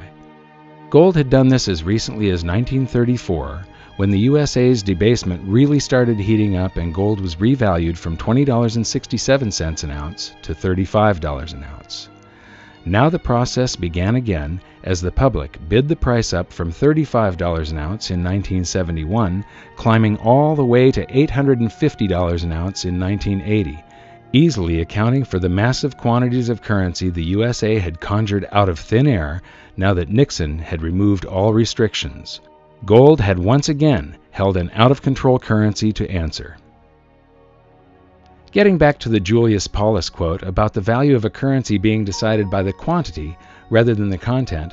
Gold had done this as recently as 1934, when the USA's debasement really started heating up and gold was revalued from $20.67 an ounce to $35 an ounce. Now the process began again as the public bid the price up from $35 an ounce in 1971, climbing all the way to $850 an ounce in 1980, easily accounting for the massive quantities of currency the USA had conjured out of thin air now that Nixon had removed all restrictions. Gold had once again held an out-of-control currency to answer. Getting back to the Julius Paulus quote about the value of a currency being decided by the quantity rather than the content,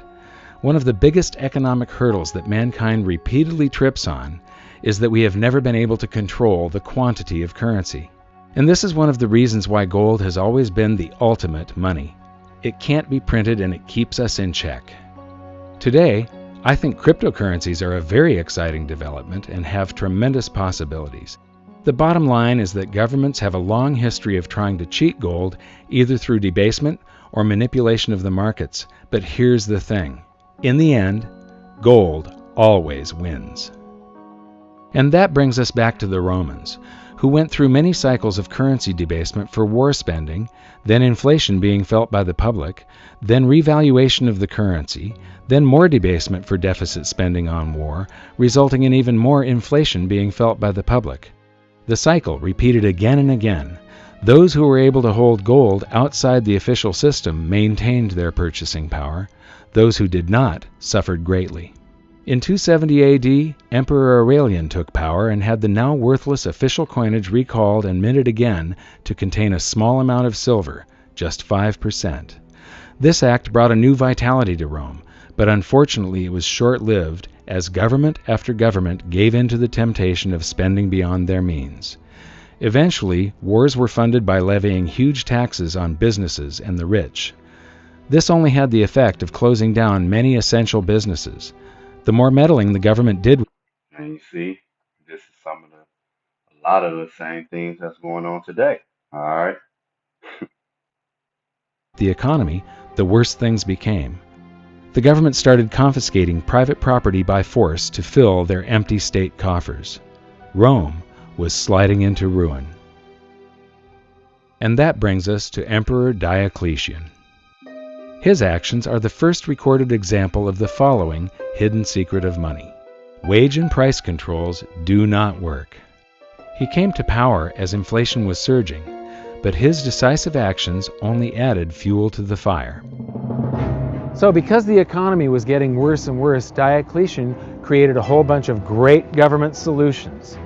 one of the biggest economic hurdles that mankind repeatedly trips on is that we have never been able to control the quantity of currency. And this is one of the reasons why gold has always been the ultimate money. It can't be printed and it keeps us in check. Today, I think cryptocurrencies are a very exciting development and have tremendous possibilities. The bottom line is that governments have a long history of trying to cheat gold, either through debasement or manipulation of the markets. But here's the thing. In the end, gold always wins. And that brings us back to the Romans, who went through many cycles of currency debasement for war spending, then inflation being felt by the public, then revaluation of the currency, then more debasement for deficit spending on war, resulting in even more inflation being felt by the public. The cycle repeated again and again. Those who were able to hold gold outside the official system maintained their purchasing power. Those who did not suffered greatly. In 270 AD, Emperor Aurelian took power and had the now worthless official coinage recalled and minted again to contain a small amount of silver, just 5%. This act brought a new vitality to Rome, but unfortunately it was short-lived as government after government gave in to the temptation of spending beyond their means. Eventually, wars were funded by levying huge taxes on businesses and the rich. This only had the effect of closing down many essential businesses. The more meddling the government did. And you see, this is a lot of the same things that's going on today. All right. The economy, the worse things became. The government started confiscating private property by force to fill their empty state coffers. Rome, was sliding into ruin. And that brings us to Emperor Diocletian. His actions are the first recorded example of the following hidden secret of money. Wage and price controls do not work. He came to power as inflation was surging, but his decisive actions only added fuel to the fire. So because the economy was getting worse and worse, Diocletian created a whole bunch of great government solutions.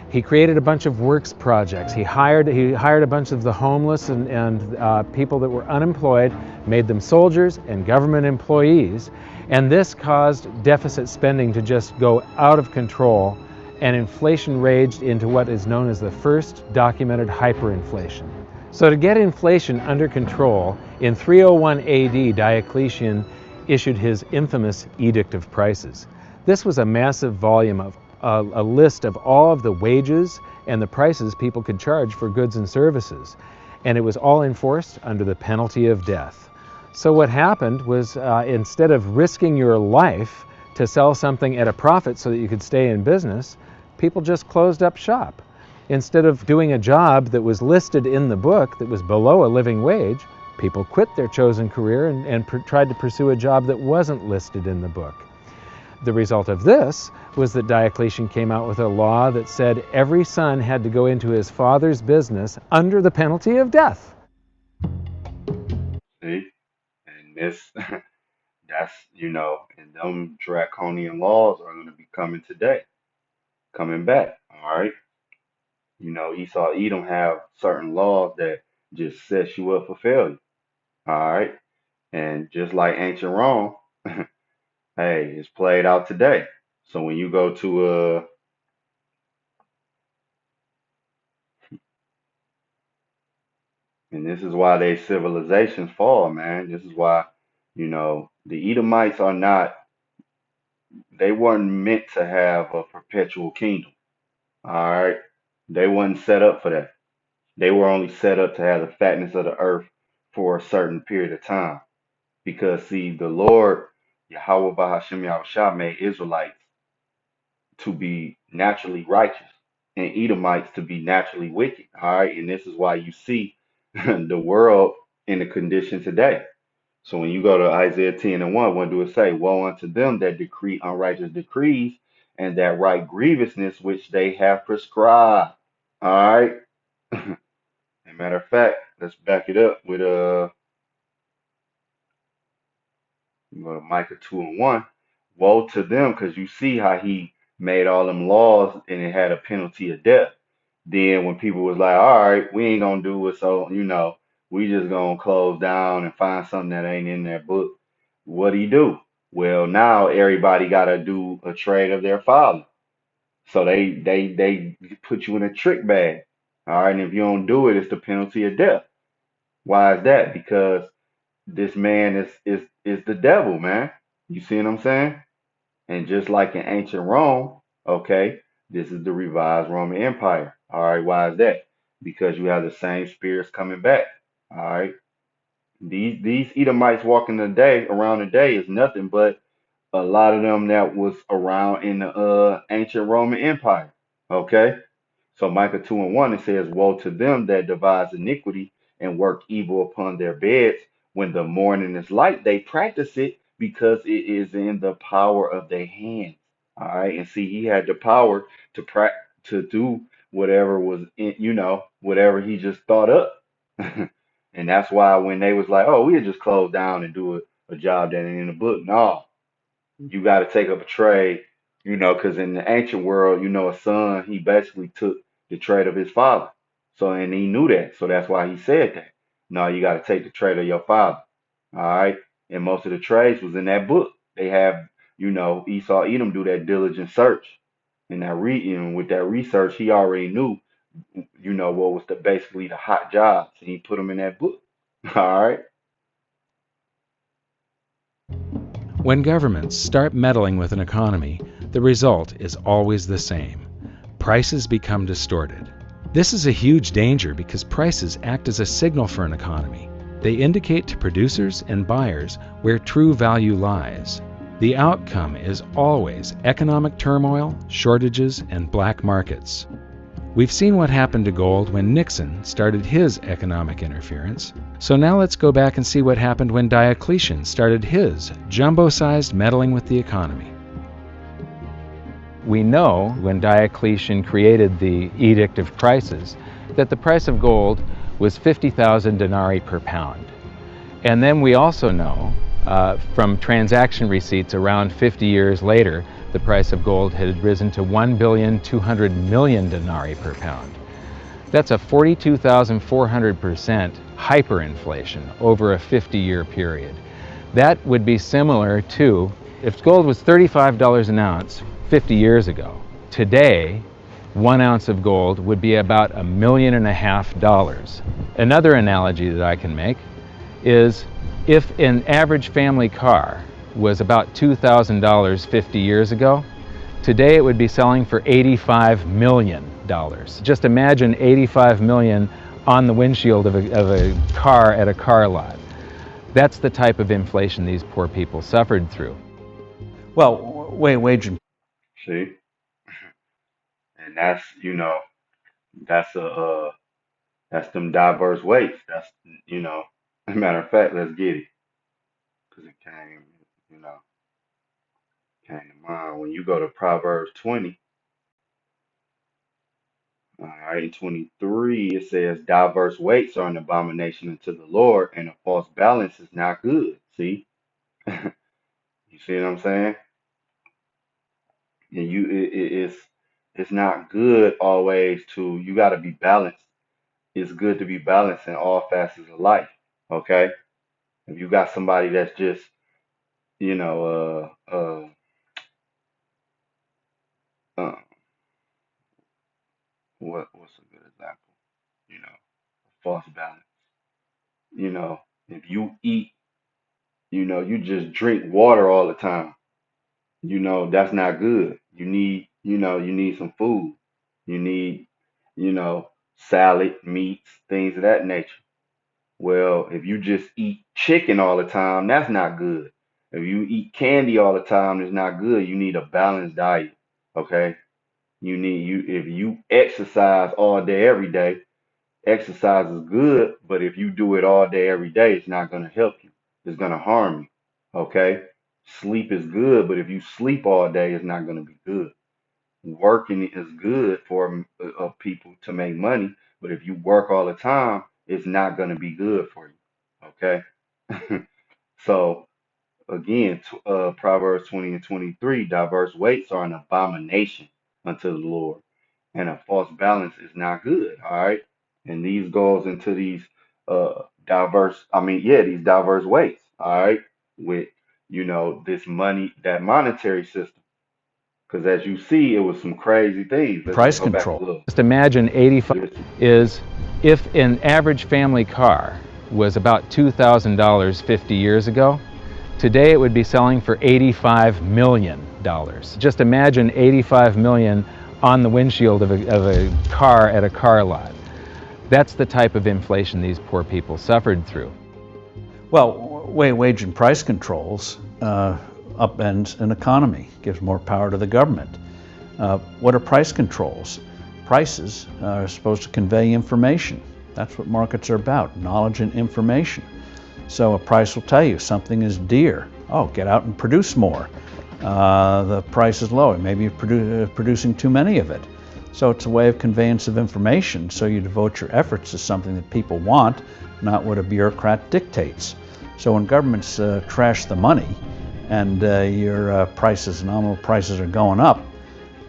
He created a bunch of works projects. He hired a bunch of the homeless and people that were unemployed, made them soldiers and government employees, and this caused deficit spending to just go out of control, and inflation raged into what is known as the first documented hyperinflation. So to get inflation under control, in 301 AD, Diocletian issued his infamous Edictive Prices. This was a massive volume of a list of all of the wages and the prices people could charge for goods and services. And it was all enforced under the penalty of death. So what happened was instead of risking your life to sell something at a profit so that you could stay in business, people just closed up shop. Instead of doing a job that was listed in the book that was below a living wage, people quit their chosen career and tried to pursue a job that wasn't listed in the book. The result of this was that Diocletian came out with a law that said every son had to go into his father's business under the penalty of death. See? And this, that's, and them draconian laws are going to be coming back, all right? Esau, Edom have certain laws that just set you up for failure, all right? And just like ancient Rome, hey, it's played out today. So when you go to and this is why they civilizations fall, man. This is why, the Edomites they weren't meant to have a perpetual kingdom. All right. They wasn't set up for that. They were only set up to have the fatness of the earth for a certain period of time. Because see, the Lord, Yahweh Bahashim Yahushua, made Israelites to be naturally righteous and Edomites to be naturally wicked. All right. And this is why you see the world in the condition today. So when you go to Isaiah 10 and 1, what do it say? Woe unto them that decree unrighteous decrees and that write grievousness which they have prescribed. All right. As a matter of fact, let's back it up with Micah 2 and 1. Woe to them, because you see how he made all them laws and it had a penalty of death. Then when people was like, all right, we ain't gonna do it, so we just gonna close down and find something that ain't in that book. What do you do? Well, now everybody gotta do a trade of their father. So they put you in a trick bag. All right, and if you don't do it, it's the penalty of death. Why is that? Because this man is the devil, man. You see what I'm saying? And just like in ancient Rome, okay, this is the revised Roman Empire. All right, why is that? Because you have the same spirits coming back. All right. These Edomites walking around today is nothing but a lot of them that was around in the ancient Roman Empire. Okay. So Micah 2 and 1, it says, woe to them that devise iniquity and work evil upon their beds. When the morning is light, they practice it because it is in the power of their hands. All right. And see, he had the power to do whatever was in, whatever he just thought up. And that's why when they was like, oh, we'll just close down and do a job that ain't in the book. No, you got to take up a trade, because in the ancient world, a son, he basically took the trade of his father. So, and he knew that. So that's why he said that. No, you got to take the trade of your father. All right. And most of the trades was in that book. They have, Esau, Edom do that diligent search. And with that research, he already knew, what was basically the hot jobs. And he put them in that book. All right. When governments start meddling with an economy, the result is always the same. Prices become distorted. This is a huge danger because prices act as a signal for an economy. They indicate to producers and buyers where true value lies. The outcome is always economic turmoil, shortages, and black markets. We've seen what happened to gold when Nixon started his economic interference. So now let's go back and see what happened when Diocletian started his jumbo-sized meddling with the economy. We know when Diocletian created the Edictive Prices that the price of gold was 50,000 denarii per pound. And then we also know from transaction receipts around 50 years later, the price of gold had risen to 1,200,000,000 denarii per pound. That's a 42,400% hyperinflation over a 50-year period. That would be similar to if gold was $35 an ounce 50 years ago. Today, 1 ounce of gold would be about $1.5 million. Another analogy that I can make is if an average family car was about $2,000 50 years ago, today it would be selling for $85 million. Just imagine $85 million on the windshield of a car at a car lot. That's the type of inflation these poor people suffered through. Well, wage and See, and that's that's that's them diverse weights. That's a matter of fact, let's get it because it you know came to mind when you go to Proverbs 20. All right, in 23 it says diverse weights are an abomination unto the Lord, and a false balance is not good. See, you see what I'm saying? And it's not good always to you got to be balanced. It's good to be balanced in all facets of life. Okay, if you got somebody that's just you know uh what's a good example? False balance. If you eat, you just drink water all the time. That's not good. You need some food. You need, salad, meats, things of that nature. Well, if you just eat chicken all the time, that's not good. If you eat candy all the time, it's not good. You need a balanced diet. Okay? If you exercise all day every day, exercise is good, but if you do it all day every day, it's not going to help you. It's going to harm you. Okay? Sleep is good, but if you sleep all day, it's not going to be good. Working is good for people to make money, but if you work all the time, it's not going to be good for you. Okay? So again, Proverbs 20 and 23, diverse weights are an abomination unto the Lord, and a false balance is not good. All right, and these goes into these these diverse weights. All right, with this money, that monetary system, because as you see, it was some crazy things. Let's price go back a control. little. Just imagine 85 Listen. is if an average family car was about $2,000 50 years ago, today it would be selling for $85 million. Just imagine $85 million on the windshield of a car at a car lot. That's the type of inflation these poor people suffered through. Well, wage and price controls upends an economy, gives more power to the government. What are price controls? Prices are supposed to convey information. That's what markets are about, knowledge and information. So a price will tell you something is dear. Oh, get out and produce more. The price is low. Maybe you're producing too many of it. So it's a way of conveyance of information. So you devote your efforts to something that people want, not what a bureaucrat dictates. So when governments trash the money and your nominal prices are going up,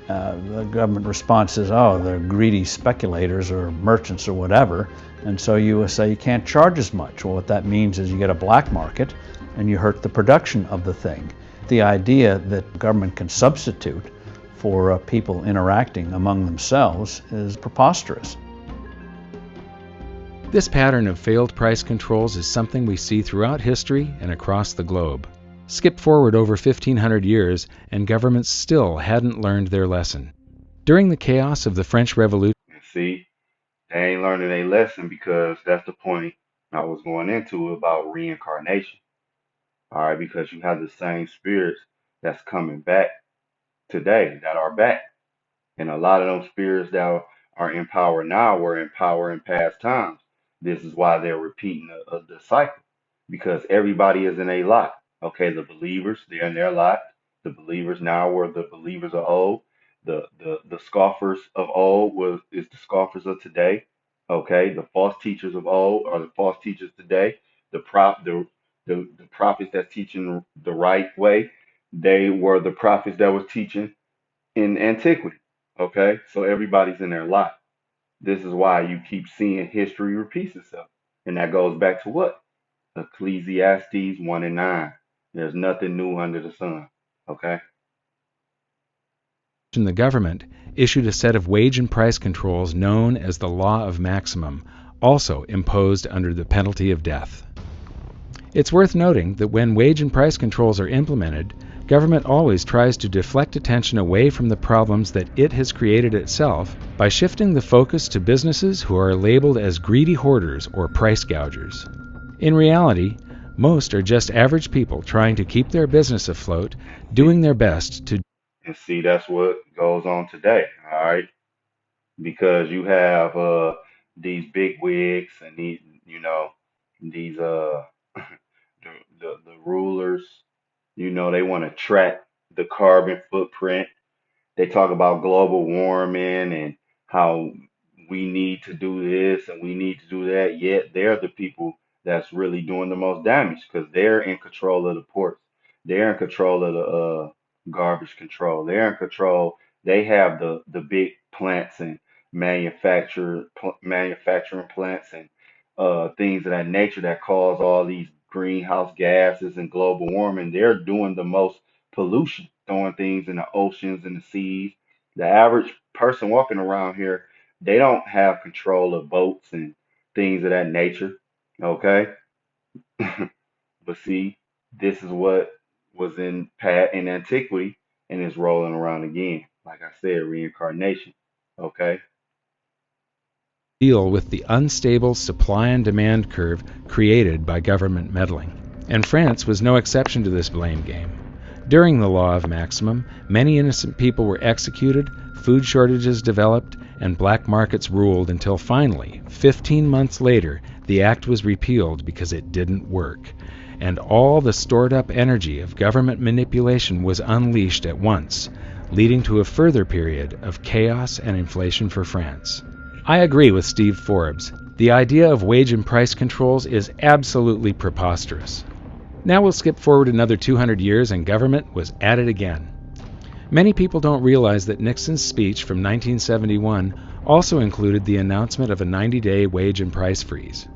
the government response is, oh, they're greedy speculators or merchants or whatever, and so you say you can't charge as much. Well, what that means is you get a black market and you hurt the production of the thing. The idea that government can substitute for people interacting among themselves is preposterous. This pattern of failed price controls is something we see throughout history and across the globe. Skip forward over 1,500 years, and governments still hadn't learned their lesson. During the chaos of the French Revolution, See, they ain't learning a lesson because that's the point I was going into about reincarnation. All right, because you have the same spirits that's coming back today that are back. And a lot of them spirits that are in power now were in power in past times. This is why they're repeating the cycle, because everybody is in a lot. Okay, the believers, they're in their lot. The believers now were the believers of old. The scoffers of old is the scoffers of today. Okay, the false teachers of old are the false teachers today. The prophets that's teaching the right way, they were the prophets that was teaching in antiquity. Okay, so everybody's in their lot. This is why you keep seeing history repeats itself. And that goes back to what? Ecclesiastes 1 and 9. There's nothing new under the sun. Okay? The government issued a set of wage and price controls known as the Law of Maximum, also imposed under the penalty of death. It's worth noting that when wage and price controls are implemented, government always tries to deflect attention away from the problems that it has created itself by shifting the focus to businesses who are labeled as greedy hoarders or price gougers. In reality, most are just average people trying to keep their business afloat, doing their best to. And see, that's what goes on today. All right? Because you have these big wigs and these, these the rulers, they want to track the carbon footprint. They talk about global warming and how we need to do this and we need to do that. Yet they're the people that's really doing the most damage because they're in control of the ports. They're in control of the garbage control. They're in control. They have the big plants and manufacturing plants and things of that nature that cause all these greenhouse gases and global warming. They're doing the most pollution, throwing things in the oceans and the seas. The average person walking around here, they don't have control of boats and things of that nature. Okay? But see, this is what was in antiquity and is rolling around again. Like I said, reincarnation. Okay? Deal with the unstable supply and demand curve created by government meddling. And France was no exception to this blame game. During the Law of Maximum, many innocent people were executed, food shortages developed, and black markets ruled until finally, 15 months later, the act was repealed because it didn't work. And all the stored-up energy of government manipulation was unleashed at once, leading to a further period of chaos and inflation for France. I agree with Steve Forbes. The idea of wage and price controls is absolutely preposterous. Now we'll skip forward another 200 years and government was at it again. Many people don't realize that Nixon's speech from 1971 also included the announcement of a 90-day wage and price freeze.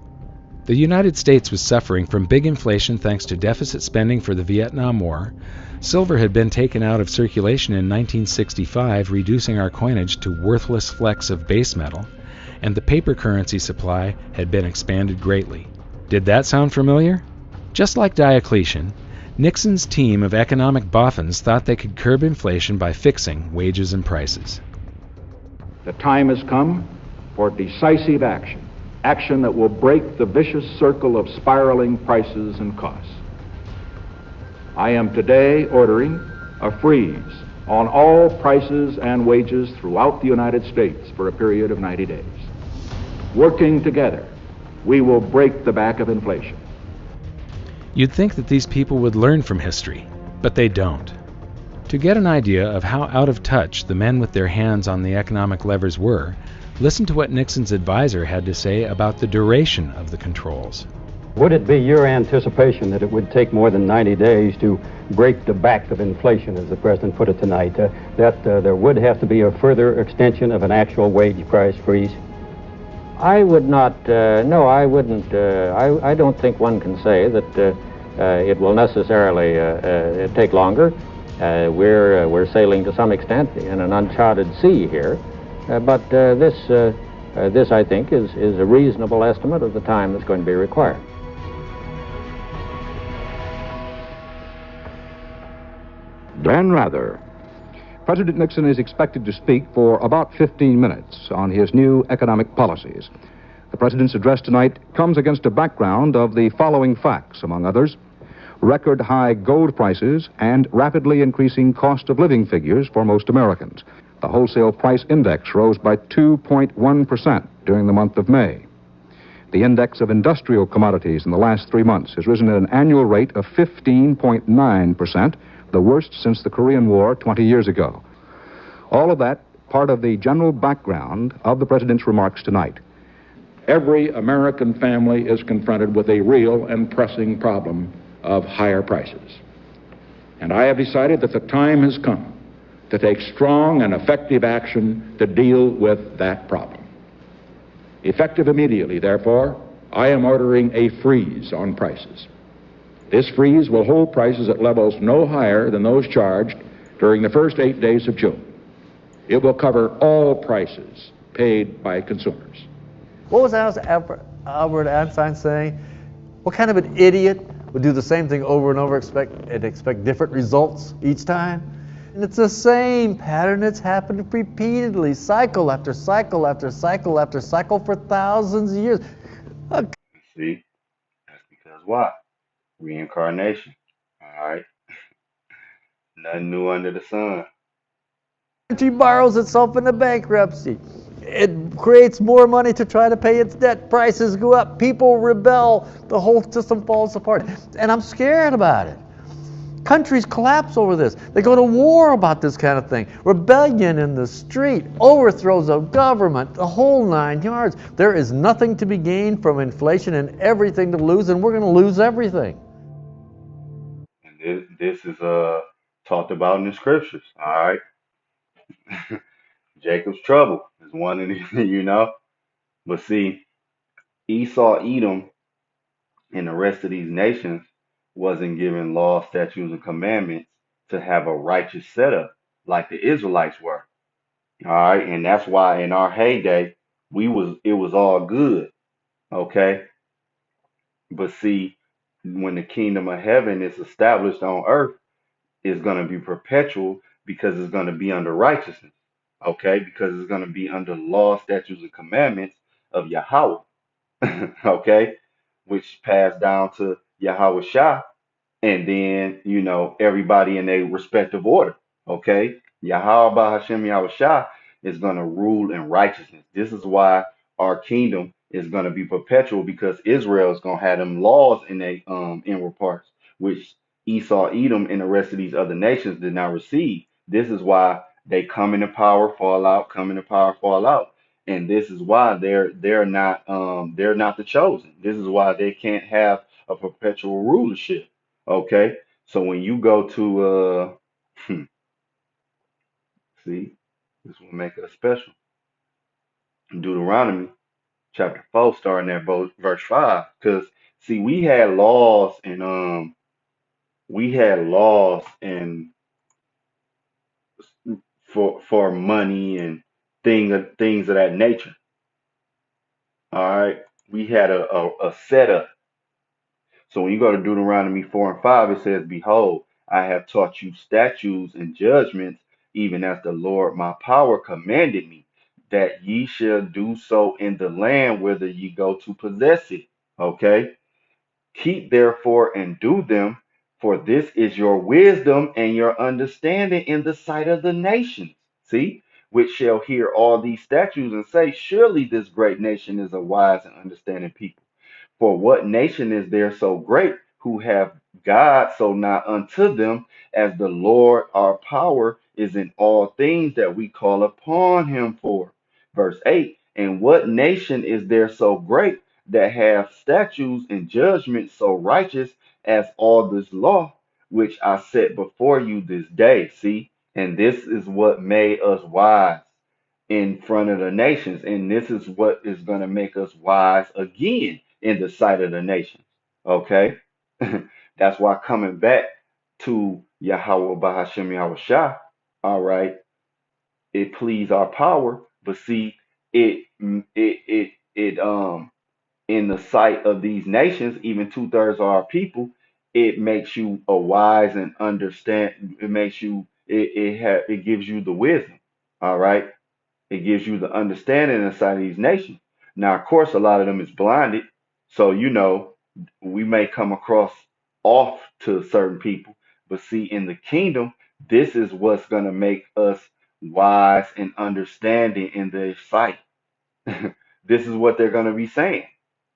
The United States was suffering from big inflation thanks to deficit spending for the Vietnam War. Silver had been taken out of circulation in 1965, reducing our coinage to worthless flecks of base metal, and the paper currency supply had been expanded greatly. Did that sound familiar? Just like Diocletian, Nixon's team of economic boffins thought they could curb inflation by fixing wages and prices. The time has come for decisive action, action that will break the vicious circle of spiraling prices and costs. I am today ordering a freeze on all prices and wages throughout the United States for a period of 90 days. Working together, we will break the back of inflation. You'd think that these people would learn from history, but they don't. To get an idea of how out of touch the men with their hands on the economic levers were, listen to what Nixon's advisor had to say about the duration of the controls. Would it be your anticipation that it would take more than 90 days to break the back of inflation, as the President put it tonight, that there would have to be a further extension of an actual wage price freeze? I would not, no, I wouldn't. I don't think one can say that it will necessarily take longer. We're sailing to some extent in an uncharted sea here, but this I think is a reasonable estimate of the time that's going to be required. Dan Rather. President Nixon is expected to speak for about 15 minutes on his new economic policies. The President's address tonight comes against a background of the following facts, among others: record high gold prices and rapidly increasing cost of living figures for most Americans. The wholesale price index rose by 2.1% during the month of May. The index of industrial commodities in the last 3 months has risen at an annual rate of 15.9%, the worst since the Korean War 20 years ago. All of that part of the general background of the President's remarks tonight. Every American family is confronted with a real and pressing problem of higher prices. And I have decided that the time has come to take strong and effective action to deal with that problem. Effective immediately, therefore, I am ordering a freeze on prices. This freeze will hold prices at levels no higher than those charged during the first 8 days of June. It will cover all prices paid by consumers. What was Albert Einstein saying? What kind of an idiot would do the same thing over and over and expect different results each time? And it's the same pattern that's happened repeatedly, cycle after cycle after cycle after cycle for thousands of years. See, that's because why? Reincarnation. All right. Nothing new under the sun. Country borrows itself into bankruptcy. It creates more money to try to pay its debt. Prices go up. People rebel. The whole system falls apart. And I'm scared about it. Countries collapse over this. They go to war about this kind of thing. Rebellion in the street, overthrows of government, the whole 9 yards. There is nothing to be gained from inflation and everything to lose, and we're going to lose everything. And this is talked about in the scriptures. All right. Jacob's trouble is one of the, But see, Esau, Edom, and the rest of these nations wasn't given laws, statutes, and commandments to have a righteous setup like the Israelites were. All right, and that's why in our heyday it was all good. Okay, but see, when the kingdom of heaven is established on earth, it's going to be perpetual because it's going to be under righteousness. Okay, because it's going to be under law, statutes, and commandments of Yahweh. Okay, which passed down to Yahweh Shah, and then everybody in their respective order. Okay, Yahweh Hashem Yahweh Shah is going to rule in righteousness. This is why our kingdom is going to be perpetual, because Israel is going to have them laws in their inward parts, which Esau, Edom, and the rest of these other nations did not receive. This is why they come into power, fall out, come into power, fall out. And this is why they're not the chosen. This is why they can't have a perpetual rulership. Okay, so when you go to see, this will make it a special. Deuteronomy chapter 4, starting at verse 5, because see, we had laws and for money and things of that nature. All right, we had a setup. So when you go to Deuteronomy 4 and 5, it says, "Behold, I have taught you statutes and judgments, even as the Lord my power commanded me, that ye shall do so in the land whither ye go to possess it." Okay? Keep therefore and do them, for this is your wisdom and your understanding in the sight of the nations. See, which shall hear all these statutes and say, surely this great nation is a wise and understanding people. For what nation is there so great who have God so nigh unto them, as the Lord our power is in all things that we call upon him for? Verse 8, and what nation is there so great that have statutes and judgments so righteous as all this law, which I set before you this day? See, and this is what made us wise in front of the nations, and this is what is going to make us wise again in the sight of the nations. Okay, that's why coming back to Yahweh Bahashem Yahweh Shah, all right, it please our power, but see, it in the sight of these nations, even 2/3 of our people, it makes you a wise and understand. It makes you it gives you the wisdom. All right, it gives you the understanding inside of these nations. Now, of course, a lot of them is blinded, so we may come across off to certain people, but see, in the kingdom, this is what's gonna make us wise and understanding in their sight. This is what they're going to be saying.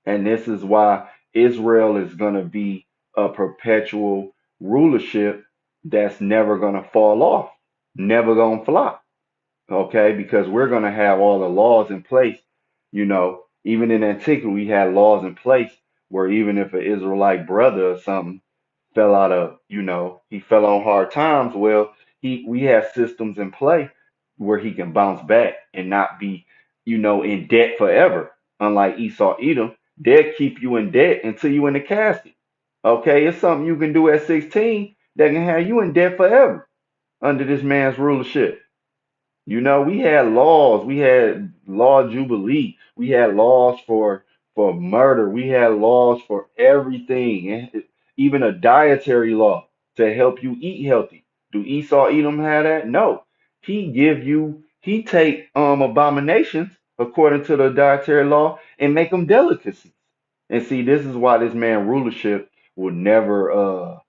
And this is why Israel is going to be a perpetual rulership that's never going to fall off, never going to flop. Okay, because we're going to have all the laws in place. Even in antiquity, we had laws in place where even if an Israelite brother or something fell out of, he fell on hard times, well, we have systems in play where he can bounce back and not be, in debt forever. Unlike Esau Edom, they'll keep you in debt until you in the casket. Okay, it's something you can do at 16 that can have you in debt forever under this man's rulership. We had laws. We had law jubilee. We had laws for murder. We had laws for everything, and even a dietary law to help you eat healthy. Do Esau Edom have that? No. He take abominations according to the dietary law and make them delicacies. And see, this is why this man rulership will never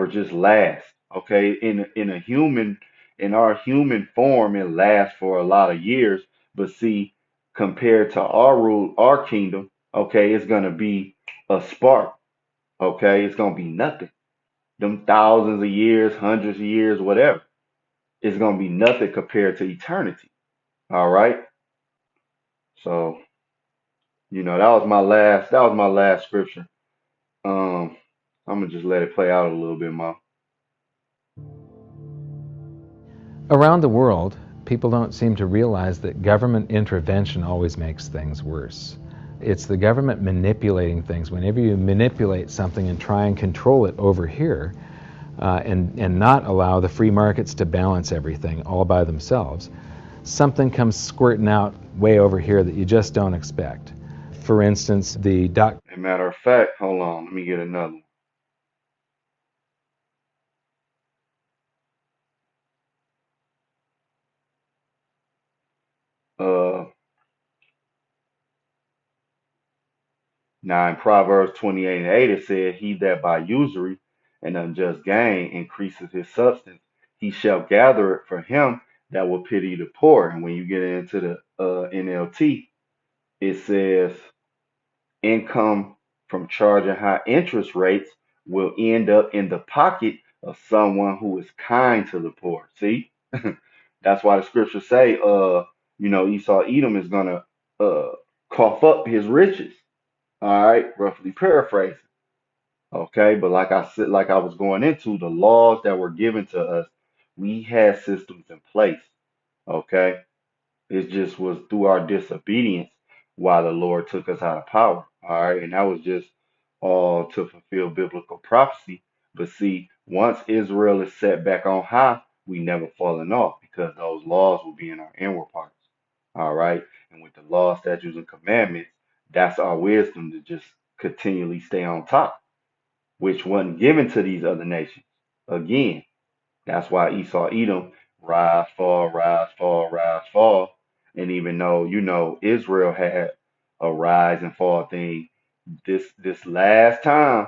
just last. Okay, in our human form, it lasts for a lot of years. But see, compared to our kingdom, okay, it's gonna be a spark. Okay, it's gonna be nothing. Them thousands of years, hundreds of years, whatever, it's gonna be nothing compared to eternity. All right. So that was my last scripture. Um, I'm gonna just let it play out a little bit more. Around the world, people don't seem to realize that government intervention always makes things worse. It's the government manipulating things. Whenever you manipulate something and try and control it over here, and not allow the free markets to balance everything all by themselves, something comes squirting out way over here that you just don't expect. For instance, As a matter of fact, hold on, let me get another one. 9 Proverbs 28:8, it said, "He that by usury and unjust gain increases his substance, he shall gather it for him that will pity the poor." And when you get into the NLT, it says, "Income from charging high interest rates will end up in the pocket of someone who is kind to the poor." See, that's why the scriptures say, Esau Edom is gonna cough up his riches. All right, roughly paraphrasing. Okay, but like I said, like I was going into the laws that were given to us, we had systems in place. Okay, it just was through our disobedience why the Lord took us out of power. All right, and that was just all to fulfill biblical prophecy. But see, once Israel is set back on high, we never fallen off because those laws will be in our inward parts. All right, and with the law, statutes, and commandments, that's our wisdom to just continually stay on top, which wasn't given to these other nations. Again, that's why Esau, Edom, rise, fall, rise, fall, rise, fall. And even though Israel had a rise and fall thing, this last time,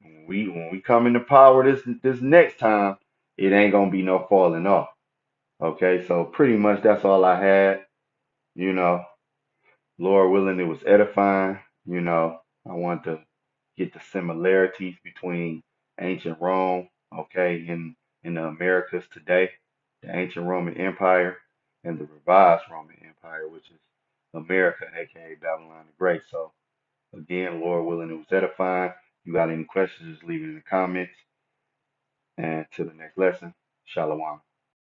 when we come into power this next time, it ain't gonna be no falling off. Okay, so pretty much that's all I had. You know, Lord willing, it was edifying. I want to get the similarities between ancient Rome, okay, in the Americas today, the ancient Roman Empire, and the revised Roman Empire, which is America, aka Babylon the Great. So again, Lord willing, it was edifying. You got any questions, just leave it in the comments. And to the next lesson, Shalom.